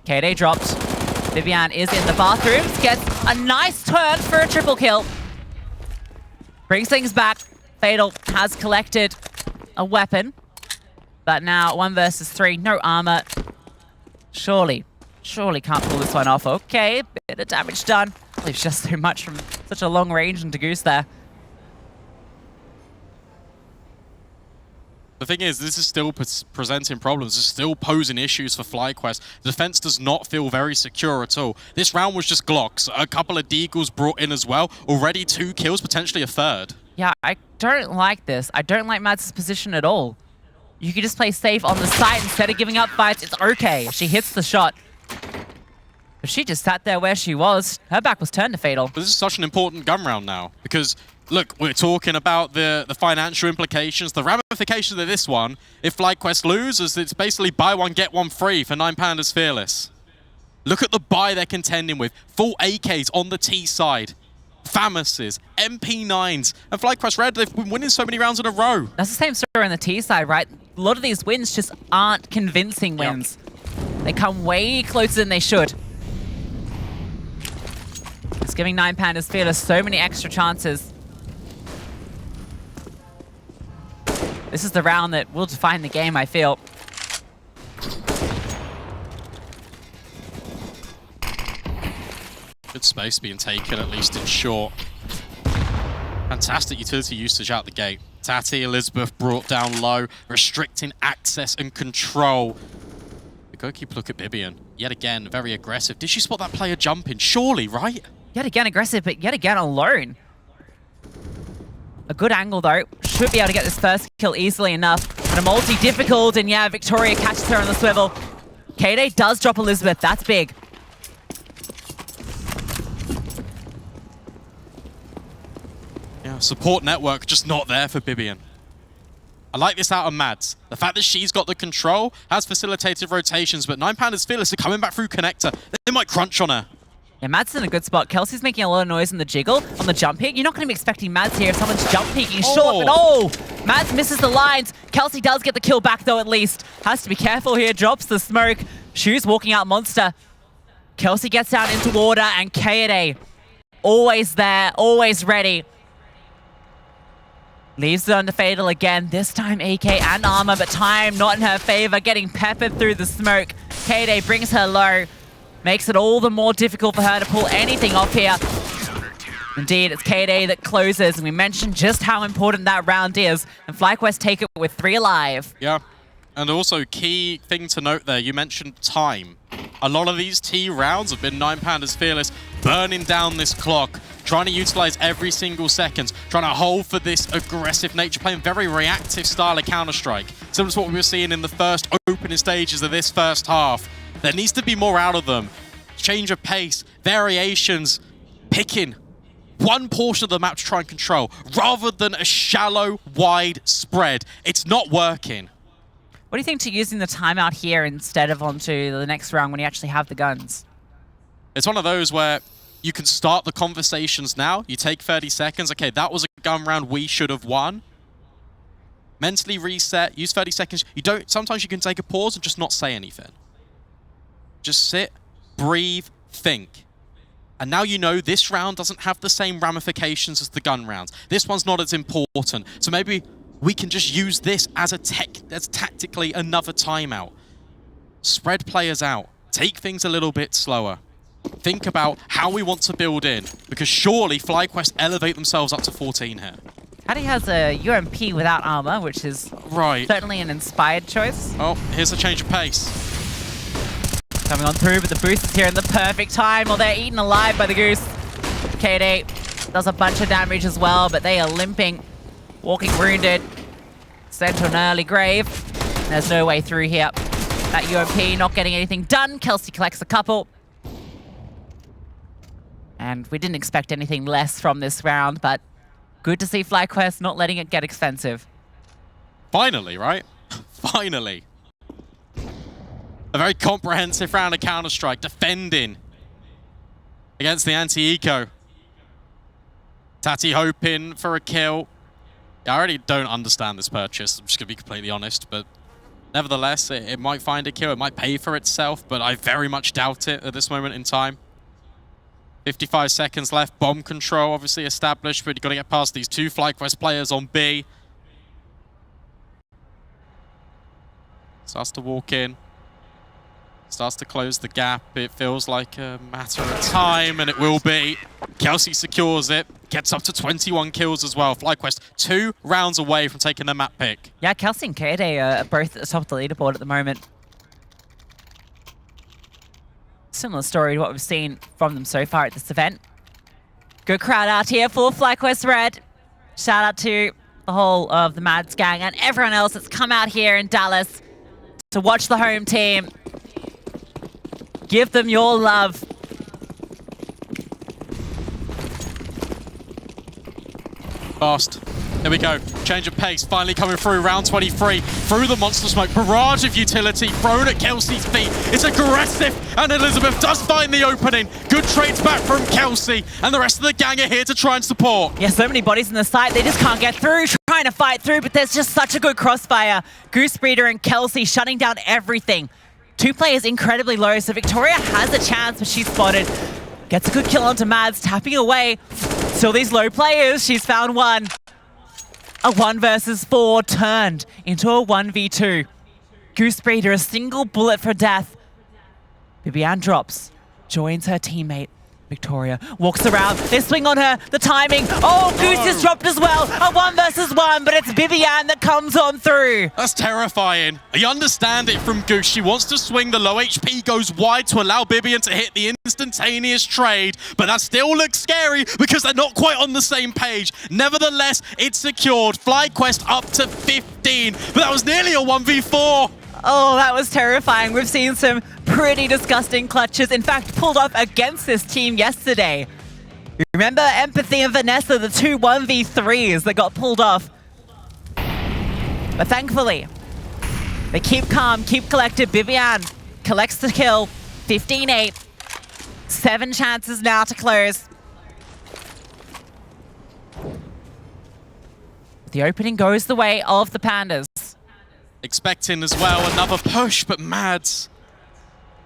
Kaoday dropped. BiBiAhn is in the bathrooms, gets a nice turn for a triple kill. Brings things back. Fatal has collected a weapon, but now 1 versus 3, no armor. Surely can't pull this one off. Okay, bit of damage done. Leaves just so much from such a long range into Goose there. The thing is, this is still presenting problems. It's still posing issues for FlyQuest. The defense does not feel very secure at all. This round was just Glocks. A couple of Deagles brought in as well. Already 2 kills, potentially a 3rd. Yeah, I don't like this. I don't like Mads' position at all. You could just play safe on the site instead of giving up fights. It's okay. She hits the shot. But she just sat there where she was. Her back was turned to Fatal. But this is such an important gun round now. Because, look, we're talking about the financial implications, the ramifications of this one. If FlyQuest loses, it's basically buy one, get one free for 9Pandas Fearless. Look at the buy they're contending with. Full AKs on the T side. Famouses, MP9s, and FlyQuest Red, they've been winning so many rounds in a row. That's the same story on the T side, right? A lot of these wins just aren't convincing wins. Yep. They come way closer than they should. It's giving 9Pandas Fearless so many extra chances. This is the round that will define the game, I feel. Good space being taken, at least in short. Fantastic utility usage out the gate. Tati, Elizabeth brought down low, restricting access and control. We gotta keep a look at BiBiAhn. Yet again, very aggressive. Did she spot that player jumping? Surely, right? Yet again aggressive, but yet again alone. A good angle, though. Should be able to get this first kill easily enough. And a multi difficult, and yeah, Victoria catches her on the swivel. Kaoday does drop Elizabeth. That's big. Yeah, support network just not there for BiBiAhn. I like this out of Mads. The fact that she's got the control has facilitated rotations, but 9Pandas Fearless are coming back through connector. They might crunch on her. Yeah, Mads in a good spot. Kelsey's making a lot of noise in the jiggle on the jump peek. You're not going to be expecting Mads here if someone's jump peeking short, but oh! Mads misses the lines. Kelsey does get the kill back, though, at least. Has to be careful here. Drops the smoke. Shoes walking out monster. Kelsey gets down into water, and Kaoday always there, always ready. Leaves it under Fatal again. This time AK and armor, but time not in her favor. Getting peppered through the smoke. Kaoday brings her low. Makes it all the more difficult for her to pull anything off here. Indeed, it's Kaoday that closes, and we mentioned just how important that round is. And FlyQuest take it with 3 alive. Yeah, and also key thing to note there, you mentioned time. A lot of these T rounds have been 9Pandas Fearless burning down this clock, trying to utilize every single second, trying to hold for this aggressive nature, playing very reactive style of Counter-Strike. Similar to what we were seeing in the first opening stages of this first half. There needs to be more out of them. Change of pace, variations, picking one portion of the map to try and control, rather than a shallow, wide spread. It's not working. What do you think to using the timeout here instead of onto the next round when you actually have the guns? It's one of those where you can start the conversations now. You take 30 seconds. Okay, that was a gun round we should have won. Mentally reset, use 30 seconds. Sometimes you can take a pause and just not say anything. Just sit, breathe, think. And now you know this round doesn't have the same ramifications as the gun rounds. This one's not as important. So maybe we can just use this as tactically another timeout. Spread players out. Take things a little bit slower. Think about how we want to build in, because surely FlyQuest elevate themselves up to 14 here. Kaoday has a UMP without armor, which is certainly an inspired choice. Oh, here's a change of pace. Coming on through, but the boost is here in the perfect time. Well, they're eaten alive by the Goose. Kaoday does a bunch of damage as well, but they are limping, walking wounded, sent to an early grave. There's no way through here. That UMP not getting anything done. Kelsey collects a couple. And we didn't expect anything less from this round, but good to see FlyQuest not letting it get expensive. Finally, right? Finally. A very comprehensive round of Counter-Strike, defending against the anti-eco. Tati hoping for a kill. I already don't understand this purchase, I'm just going to be completely honest, but nevertheless, it might find a kill, it might pay for itself, but I very much doubt it at this moment in time. 55 seconds left, bomb control obviously established, but you've got to get past these two FlyQuest players on B. Starts to walk in. Starts to close the gap. It feels like a matter of time, and it will be. Kelsey secures it. Gets up to 21 kills as well. FlyQuest 2 rounds away from taking the map pick. Yeah, Kelsey and Kaoday are both at the top of the leaderboard at the moment. Similar story to what we've seen from them so far at this event. Good crowd out here for FlyQuest Red. Shout out to the whole of the Mads gang and everyone else that's come out here in Dallas to watch the home team. Give them your love. Fast. There we go. Change of pace. Finally coming through. Round 23. Through the monster smoke. Barrage of utility thrown at Kelsey's feet. It's aggressive. And Elizabeth does find the opening. Good trades back from Kelsey. And the rest of the gang are here to try and support. Yeah, so many bodies in the site. They just can't get through. Trying to fight through, but there's just such a good crossfire. Goosebreeder and Kelsey shutting down everything. Two players incredibly low, so Victoria has a chance, but she's spotted. Gets a good kill onto Mads, tapping away. Still these low players, she's found one. A 1 versus 4 turned into a 1v2. Goosebreeder, a single bullet for death. BiBiAhn drops, joins her teammate. Victoria walks around, they swing on her, the timing. Oh, Goose is dropped as well. A 1 versus 1, but it's BiBiAhn that comes on through. That's terrifying. You understand it from Goose. She wants to swing, the low HP goes wide to allow BiBiAhn to hit the instantaneous trade, but that still looks scary because they're not quite on the same page. Nevertheless, it's secured. FlyQuest up to 15, but that was nearly a 1v4. Oh, that was terrifying. We've seen some pretty disgusting clutches, in fact, pulled off against this team yesterday. Remember Empathy and Vanessa, the two 1v3s that got pulled off? But thankfully, they keep calm, keep collected. BiBiAhn collects the kill, 15-8. 7 chances now to close. The opening goes the way of the Pandas. Expecting as well another push, but Mads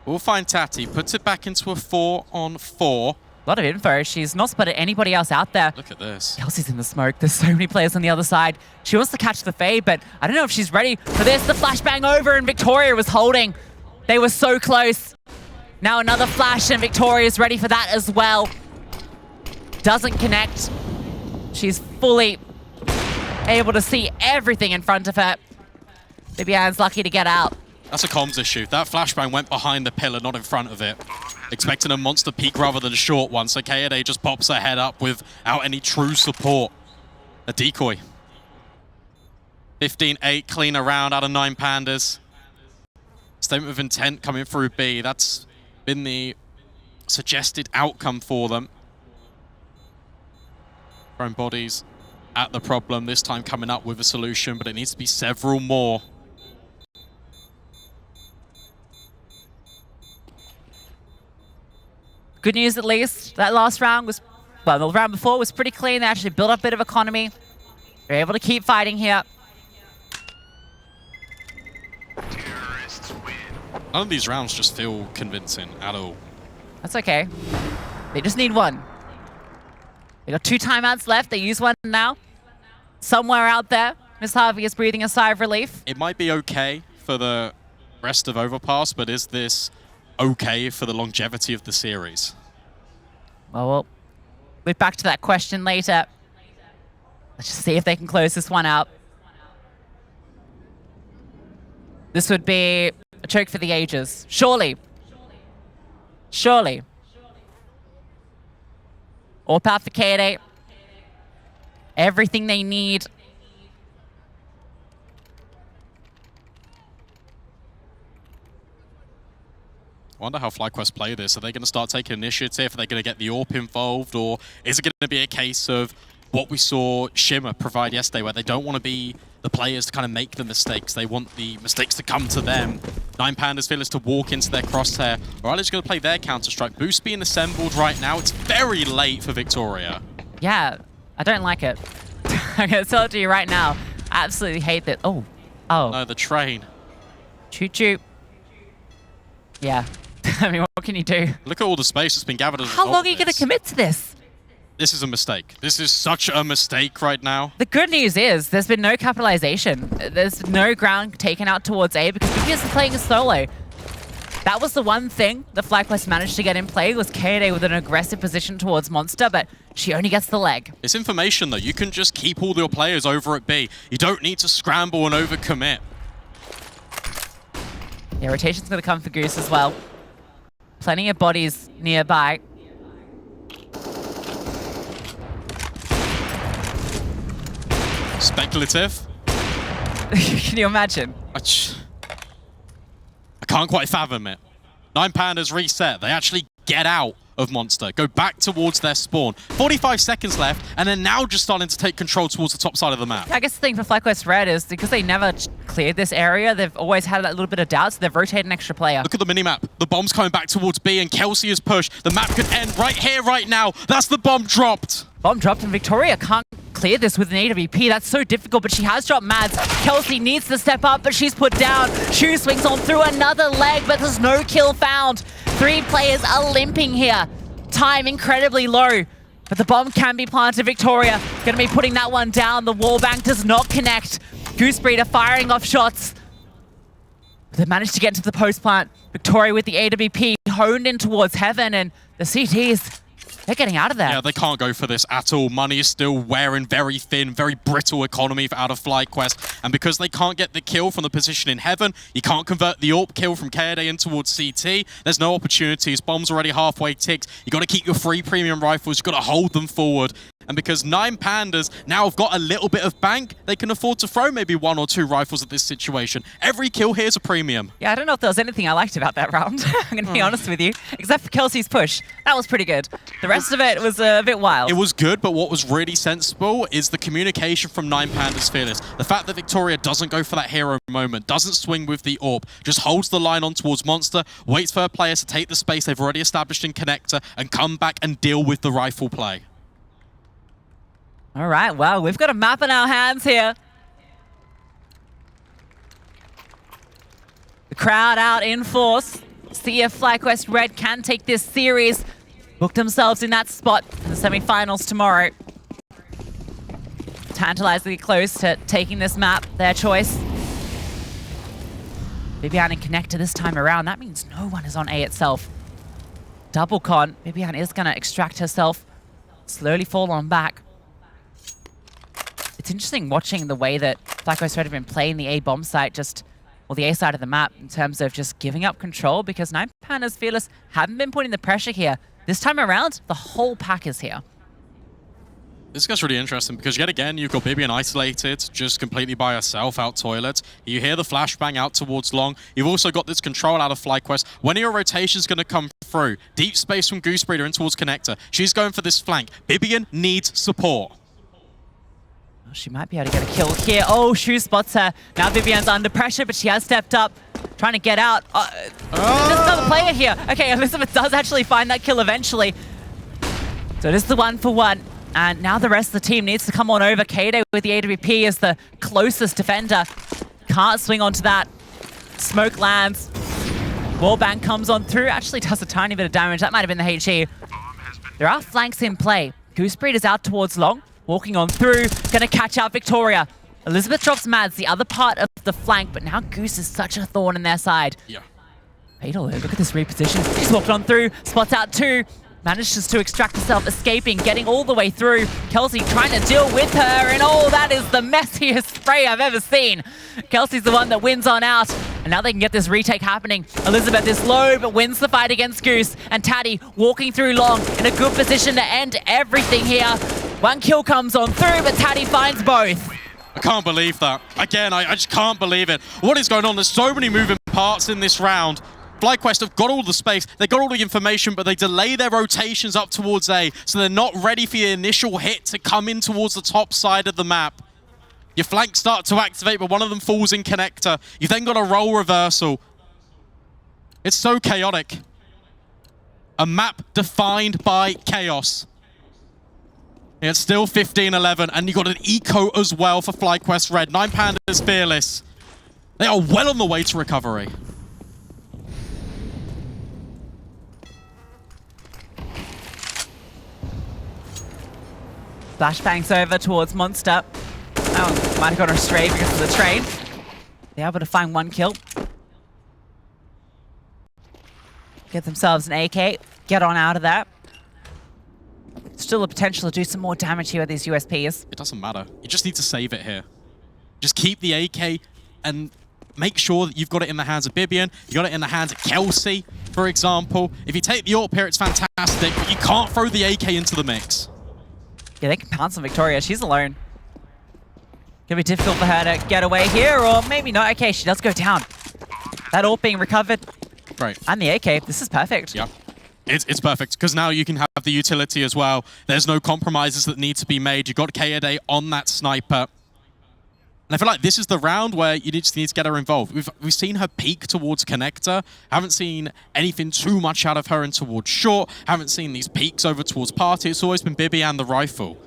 will find Tati, puts it back into a 4-on-4. A lot of info. She's not spotted anybody else out there. Look at this. Kelsey's in the smoke. There's so many players on the other side. She wants to catch the fade, but I don't know if she's ready for this. The flashbang over, and Victoria was holding. They were so close. Now another flash, and Victoria's ready for that as well. Doesn't connect. She's fully able to see everything in front of her. BiBiAhn's lucky to get out. That's a comms issue. That flashbang went behind the pillar, not in front of it. Expecting a monster peek rather than a short one, so Kaoday just pops her head up without any true support. A decoy. 15-8, clean around out of 9 Pandas. Statement of intent coming through B. That's been the suggested outcome for them. Throwing bodies at the problem, this time coming up with a solution, but it needs to be several more. Good news at least, that last round was, well, the round before was pretty clean. They actually built up a bit of economy. They're able to keep fighting here. None of these rounds just feel convincing at all. That's okay. They just need one. They got 2 timeouts left. They use one now. Somewhere out there, Miss Harvey is breathing a sigh of relief. It might be okay for the rest of Overpass, but is this okay for the longevity of the series? Well, we'll look back to that question later. Let's just see if they can close this one out. This would be a choke for the ages. Surely. Surely. All path for Kaoday. Everything they need. I wonder how FlyQuest play this. Are they going to start taking initiative? Are they going to get the AWP involved? Or is it going to be a case of what we saw Shimmer provide yesterday, where they don't want to be the players to kind of make the mistakes. They want the mistakes to come to them. Nine Pandas fearless to walk into their crosshair. Or are they just going to play their Counter-Strike? Boost being assembled right now. It's very late for Victoria. Yeah, I don't like it. I'm going to tell it to you right now. I absolutely hate that. Oh. No, the train. Choo-choo. Yeah. I mean, what can you do? Look at all the space that's been gathered as a How result long are you of going to this. commit to this? This is a mistake. This is such a mistake right now. The good news is there's been no capitalization. There's no ground taken out towards A because BiBiAhn is playing a solo. That was the one thing that FlyQuest managed to get in play, was Kaoday with an aggressive position towards Monster, but she only gets the leg. It's information, though. You can just keep all your players over at B. You don't need to scramble and overcommit. Yeah, rotation's going to come for Goose as well. Plenty of bodies nearby. Speculative. Can you imagine? I can't quite fathom it. Nine Pandas reset. They actually get out of Monster, go back towards their spawn. 45 seconds left, and they're now just starting to take control towards the top side of the map. I guess the thing for FlyQuest Red is because they never cleared this area, they've always had that little bit of doubt, so they've rotated an extra player. Look at the minimap. The bomb's coming back towards B, and Kelsey is pushed. The map could end right here, right now. That's the bomb dropped. Bomb dropped, and Victoria can't clear this with an AWP. That's so difficult, but she has dropped Mads. Kelsey needs to step up, but she's put down. Shoe swings on through another leg, but there's no kill found. 3 players are limping here. Time incredibly low, but the bomb can be planted. Victoria going to be putting that one down. The wall bank does not connect. Goosebreeder firing off shots. They managed to get into the post plant. Victoria with the AWP honed in towards heaven, and the CTs, they're getting out of there. Yeah, they can't go for this at all. Money is still wearing very thin, very brittle economy out of FlyQuest. And because they can't get the kill from the position in heaven, you can't convert the AWP kill from Kaoday in towards CT. There's no opportunities. Bomb's already halfway ticked. You got to keep your 3 premium rifles. You got to hold them forward. And because Nine Pandas now have got a little bit of bank, they can afford to throw maybe 1 or 2 rifles at this situation. Every kill here is a premium. Yeah, I don't know if there was anything I liked about that round. I'm going to be honest with you. Except for Kelsey's push. That was pretty good. The rest of it was a bit wild. It was good, but what was really sensible is the communication from Nine Pandas Fearless. The fact that Victoria doesn't go for that hero moment, doesn't swing with the AWP, just holds the line on towards Monster, waits for her players to take the space they've already established in Connector, and come back and deal with the rifle play. All right, well, we've got a map in our hands here. The crowd out in force. See if FlyQuest Red can take this series. Book themselves in that spot in the semi-finals tomorrow. Tantalizingly close to taking this map, their choice. BiBiAhn and Connector this time around. That means no one is on A itself. Double con. BiBiAhn is going to extract herself, slowly fall on back. It's interesting watching the way that FlyQuest Red have been playing the A bomb site, the A side of the map, in terms of just giving up control, because Nine Pandas Fearless haven't been putting the pressure here. This time around, the whole pack is here. This gets really interesting because yet again, you've got BiBiAhn isolated, just completely by herself out toilet. You hear the flashbang out towards long. You've also got this control out of FlyQuest. When are your rotations going to come through? Deep space from Goosebreeder in towards Connector. She's going for this flank. BiBiAhn needs support. She might be able to get a kill here. Oh, Shu spots her. Now BiBiAhn's under pressure, but she has stepped up, trying to get out. There's another player here. Okay, Elizabeth does actually find that kill eventually. So it is the 1-for-1. And now the rest of the team needs to come on over. Kaoday with the AWP is the closest defender. Can't swing onto that. Smoke lands. Wallbang comes on through. Actually does a tiny bit of damage. That might have been the HE. There are flanks in play. Goosebreeder's out towards long. Walking on through, gonna catch out Victoria. Elizabeth drops Mads, the other part of the flank, but now Goose is such a thorn in their side. Yeah. Fatal, look at this reposition. She's walked on through, spots out 2, manages to extract herself, escaping, getting all the way through. Kelsey trying to deal with her, and oh, that is the messiest spray I've ever seen. Kelsey's the one that wins on out, and now they can get this retake happening. Elizabeth is low, but wins the fight against Goose, and Taddy walking through long in a good position to end everything here. 1 kill comes on through, but Taddy finds both. I can't believe that. Again, I just can't believe it. What is going on? There's so many moving parts in this round. FlyQuest have got all the space, they got all the information, but they delay their rotations up towards A, so they're not ready for the initial hit to come in towards the top side of the map. Your flanks start to activate, but one of them falls in connector. You've then got a roll reversal. It's so chaotic. A map defined by chaos. It's still 15-11, and you've got an eco as well for FlyQuest Red. 9 Pandas fearless. They are well on the way to recovery. Flashbangs over towards Monster. Oh, might have gone astray because of the train. They're able to find 1 kill. Get themselves an AK. Get on out of that. Still a potential to do some more damage here with these USPs. It doesn't matter. You just need to save it here. Just keep the AK and make sure that you've got it in the hands of BiBiAhn. You got it in the hands of Kelsey, for example. If you take the AWP here, it's fantastic, but you can't throw the AK into the mix. Yeah, they can pounce on Victoria. She's alone. Gonna be difficult for her to get away here, or maybe not. Okay, she does go down. That AWP being recovered. Right. And the AK. This is perfect. Yeah. It's perfect, because now you can have the utility as well. There's no compromises that need to be made. You've got Kaoday on that sniper. And I feel like this is the round where you just need to get her involved. We've seen her peek towards connector. Haven't seen anything too much out of her in towards short. Haven't seen these peeks over towards party. It's always been BiBiAhn the rifle.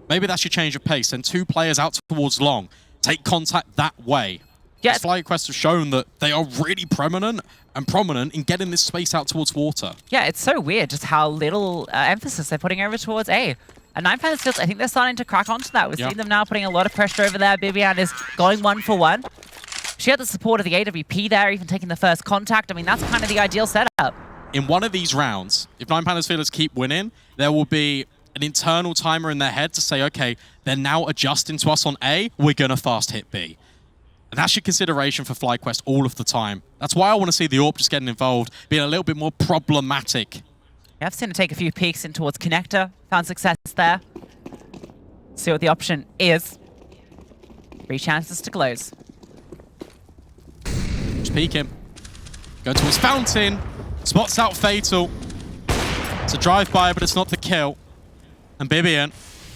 Maybe that's your change of pace. Send 2 players out towards long. Take contact that way. Yes. FlyQuest have shown that they are really prominent in getting this space out towards water. Yeah, it's so weird just how little emphasis they're putting over towards A. And 9 Pandas Fields, I think they're starting to crack onto that. We've seen them now putting a lot of pressure over there. BiBiAhn is going 1 for 1. She had the support of the AWP there, even taking the first contact. I mean, that's kind of the ideal setup. In one of these rounds, if 9 Pandas Fields keep winning, there will be an internal timer in their head to say, okay, they're now adjusting to us on A, we're going to fast hit B. And that's your consideration for FlyQuest all of the time. That's why I want to see the AWP just getting involved, being a little bit more problematic. I've seen her take a few peeks in towards connector. Found success there. See what the option is. 3 chances to close. Just peek him. Go towards Fountain. Spots out Fatal. It's a drive-by, but it's not the kill. And BiBiAhn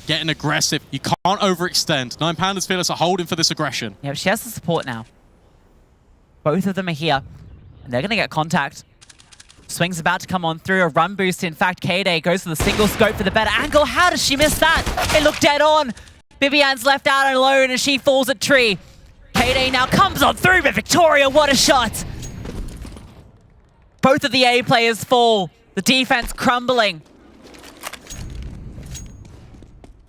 getting aggressive. You can't overextend. 9 Pandas Fearless are holding for this aggression. Yeah, but she has the support now. Both of them are here. And they're going to get contact. Swing's about to come on through. A run boost. In fact, Kaoday goes for the single scope for the better angle. How does she miss that? It looked dead on. BiBiAhn's left out alone and she falls at tree. Kaoday now comes on through, but Victoria, what a shot. Both of the A players fall. The defense crumbling.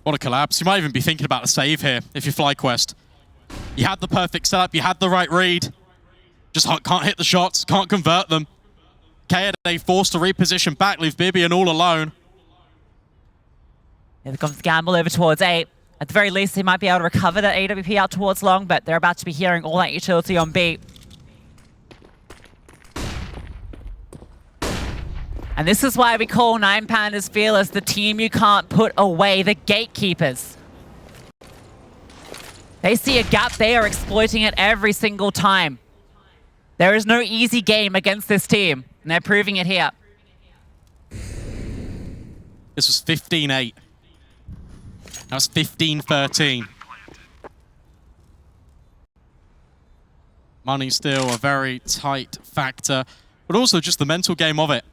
What a collapse. You might even be thinking about a save here if you're FlyQuest. You had the perfect setup. You had the right read. Just can't hit the shots. Can't convert them. Kaoday forced to reposition back, leave BiBiAhn all alone. Here comes the gamble over towards A. At the very least, they might be able to recover that AWP out towards long, but they're about to be hearing all that utility on B. And this is why we call 9 Pandas Fearless the team you can't put away, the gatekeepers. They see a gap, they are exploiting it every single time. There is no easy game against this team, and they're proving it here. This was 15-8. Now it's 15-13. Money's still a very tight factor, but also just the mental game of it.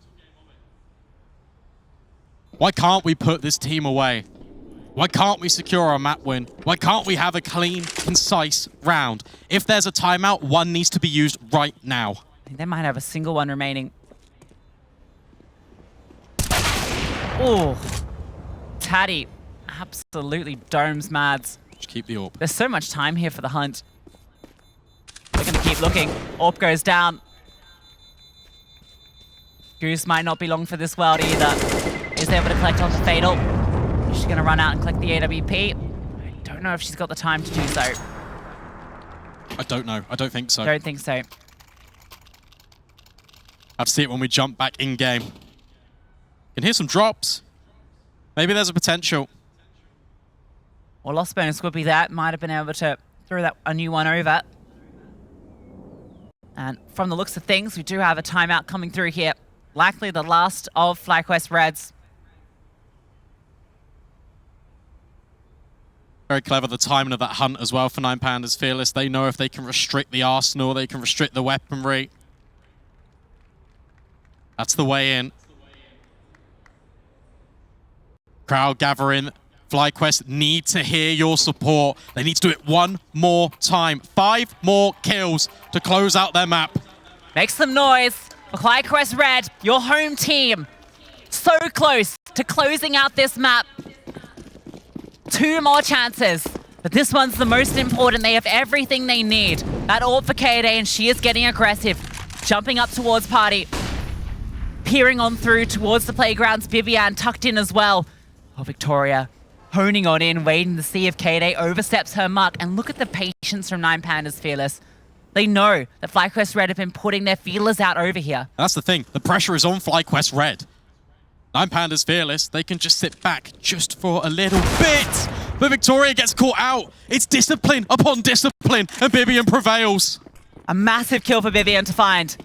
Why can't we put this team away? Why can't we secure our map win? Why can't we have a clean, concise round? If there's a timeout, one needs to be used right now. I think they might have a single one remaining. Oh, Taddy absolutely domes Mads. Just keep the orb. There's so much time here for the hunt. They're going to keep looking. Orb goes down. Goose might not be long for this world either. Is able to collect on the Fatal. She's going to run out and collect the AWP. I don't know if she's got the time to do so. I don't know. I don't think so. Don't think so. Have to see it when we jump back in-game. Can hear some drops. Maybe there's a potential. Well, lost bonus would be that. Might have been able to throw that a new one over. And from the looks of things, we do have a timeout coming through here. Likely the last of FlyQuest Reds. Very clever, the timing of that hunt as well for 9 Pandas Fearless. They know if they can restrict the arsenal, they can restrict the weaponry. That's the way in. Crowd gathering. FlyQuest need to hear your support. They need to do it one more time. 5 more kills to close out their map. Make some noise for FlyQuest Red, your home team. So close to closing out this map. 2 more chances, but this one's the most important. They have everything they need. That orb for Kaoday, and she is getting aggressive. Jumping up towards Party. Peering on through towards the playgrounds. BiBiAhn tucked in as well. Oh, Victoria honing on in, waiting to see if Kaoday oversteps her mark. And look at the patience from 9 Pandas Fearless. They know that FlyQuest Red have been putting their feelers out over here. That's the thing. The pressure is on FlyQuest Red. 9 Pandas Fearless, they can just sit back just for a little bit. But Victoria gets caught out. It's discipline upon discipline, and BiBiAhn prevails. A massive kill for BiBiAhn to find.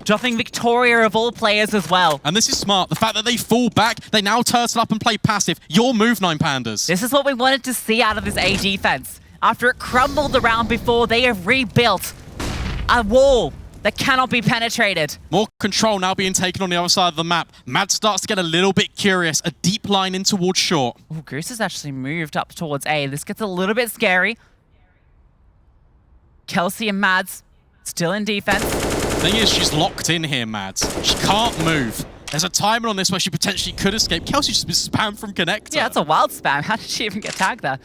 Dropping Victoria of all players as well. And this is smart. The fact that they fall back, they now turtle up and play passive. Your move, 9 Pandas. This is what we wanted to see out of this A defense. After it crumbled the round before, they have rebuilt a wall that cannot be penetrated. More control now being taken on the other side of the map. Mad starts to get a little bit curious. A deep line in towards short. Oh, Goose has actually moved up towards A. This gets a little bit scary. Kelsey and Mads still in defense. Thing is, she's locked in here, Mads. She can't move. There's a timing on this where she potentially could escape. Kelsey's just been spammed from connector. Yeah, that's a wild spam. How did she even get tagged there?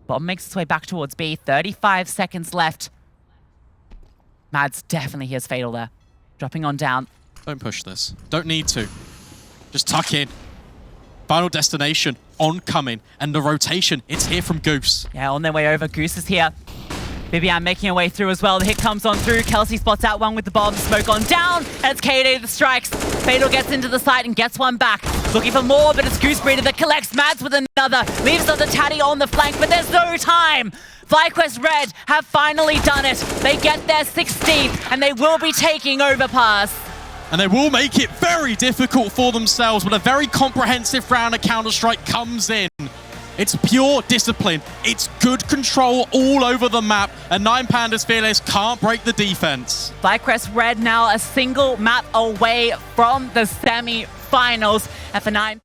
Bomb makes its way back towards B. 35 seconds left. Mads definitely hears Fatal there. Dropping on down. Don't push this. Don't need to. Just tuck in. Final destination, oncoming. And the rotation, it's here from Goose. Yeah, on their way over. Goose is here. BiBiAhn making her way through as well. The hit comes on through. Kelsey spots out one with the bomb. Smoke on down. And it's Kaoday that strikes. Fatal gets into the site and gets one back. Looking for more, but it's Goosebreeder that collects Mads with another. Leaves another Tatty on the flank, but there's no time. FlyQuest Red have finally done it. They get their 16th, and they will be taking Overpass. And they will make it very difficult for themselves, but a very comprehensive round of Counter-Strike comes in. It's pure discipline. It's good control all over the map, and 9 Pandas Fearless can't break the defense. FlyQuest Red now a single map away from the semi-finals. And for 9...